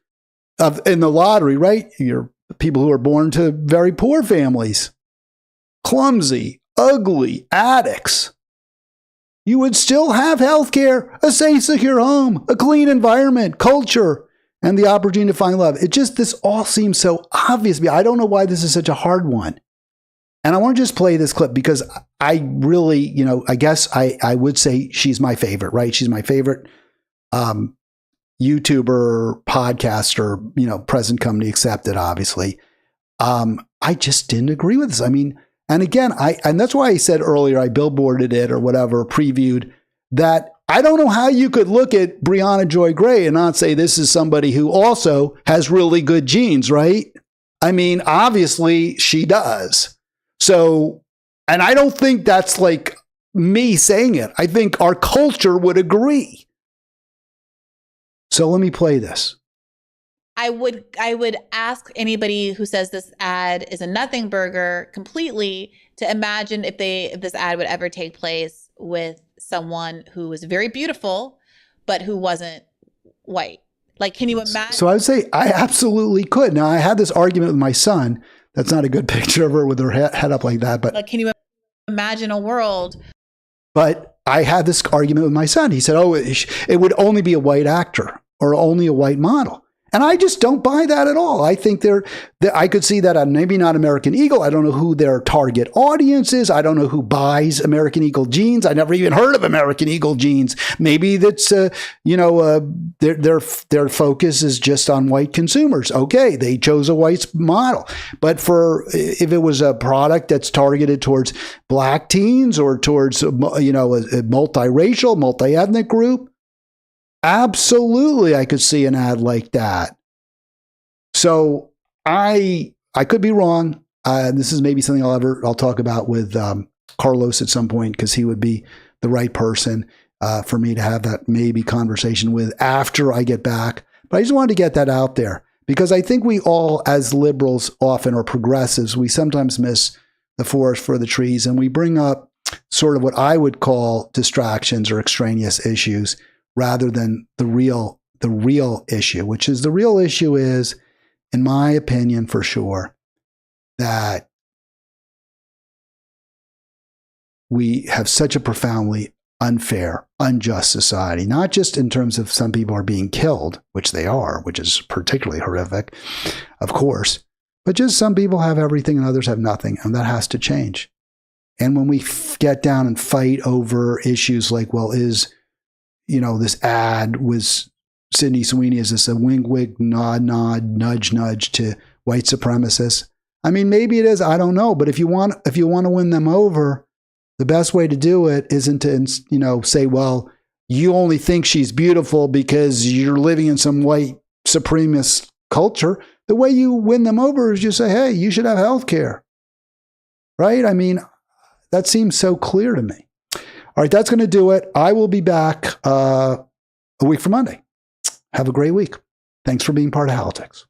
in the lottery, right? You're people who are born to very poor families, clumsy, ugly, addicts. You would still have health care, a safe, secure home, a clean environment, culture, and the opportunity to find love. This all seems so obvious to me. I don't know why this is such a hard one. And I want to just play this clip because I really, I guess I would say she's my favorite, right? She's my favorite, YouTuber, podcaster, present company accepted, obviously. I just didn't agree with this. I mean, and again, and that's why I said earlier, I billboarded it or whatever, previewed that I don't know how you could look at Brianna Joy Gray and not say this is somebody who also has really good genes, right? I mean, obviously she does. So, and I don't think that's like me saying it. I think our culture would agree. So let me play this. I would ask anybody who says this ad is a nothing burger completely to imagine if this ad would ever take place with someone who was very beautiful, but who wasn't white. Like, can you imagine? So I would say I absolutely could. Now, I had this argument with my son. That's not a good picture of her with her head up like that. But like, can you imagine a world? But I had this argument with my son. He said, oh, it would only be a white actor or only a white model. And I just don't buy that at all. I think I could see that on maybe not American Eagle. I don't know who their target audience is. I don't know who buys American Eagle jeans. I never even heard of American Eagle jeans. Maybe that's, their focus is just on white consumers. Okay, they chose a white model. But if it was a product that's targeted towards black teens or towards, a multiracial, multi-ethnic group, absolutely, I could see an ad like that. So I could be wrong. This is maybe something I'll talk about with Carlos at some point, because he would be the right person for me to have that maybe conversation with after I get back. But I just wanted to get that out there, because I think we all, as liberals often, or progressives, we sometimes miss the forest for the trees, and we bring up sort of what I would call distractions or extraneous issues, rather than the real issue, which is the real issue is, in my opinion, for sure, that we have such a profoundly unfair, unjust society, not just in terms of some people are being killed, which they are, which is particularly horrific, of course, but just some people have everything and others have nothing, and that has to change. And when we get down and fight over issues like, well, this ad was Sydney Sweeney, is this a wink, wink, nod, nudge, nudge to white supremacists? I mean, maybe it is. I don't know. But if you want to win them over, the best way to do it isn't to, say, well, you only think she's beautiful because you're living in some white supremacist culture. The way you win them over is just say, hey, you should have health care. Right? I mean, that seems so clear to me. All right, that's going to do it. I will be back a week from Monday. Have a great week. Thanks for being part of Halitics.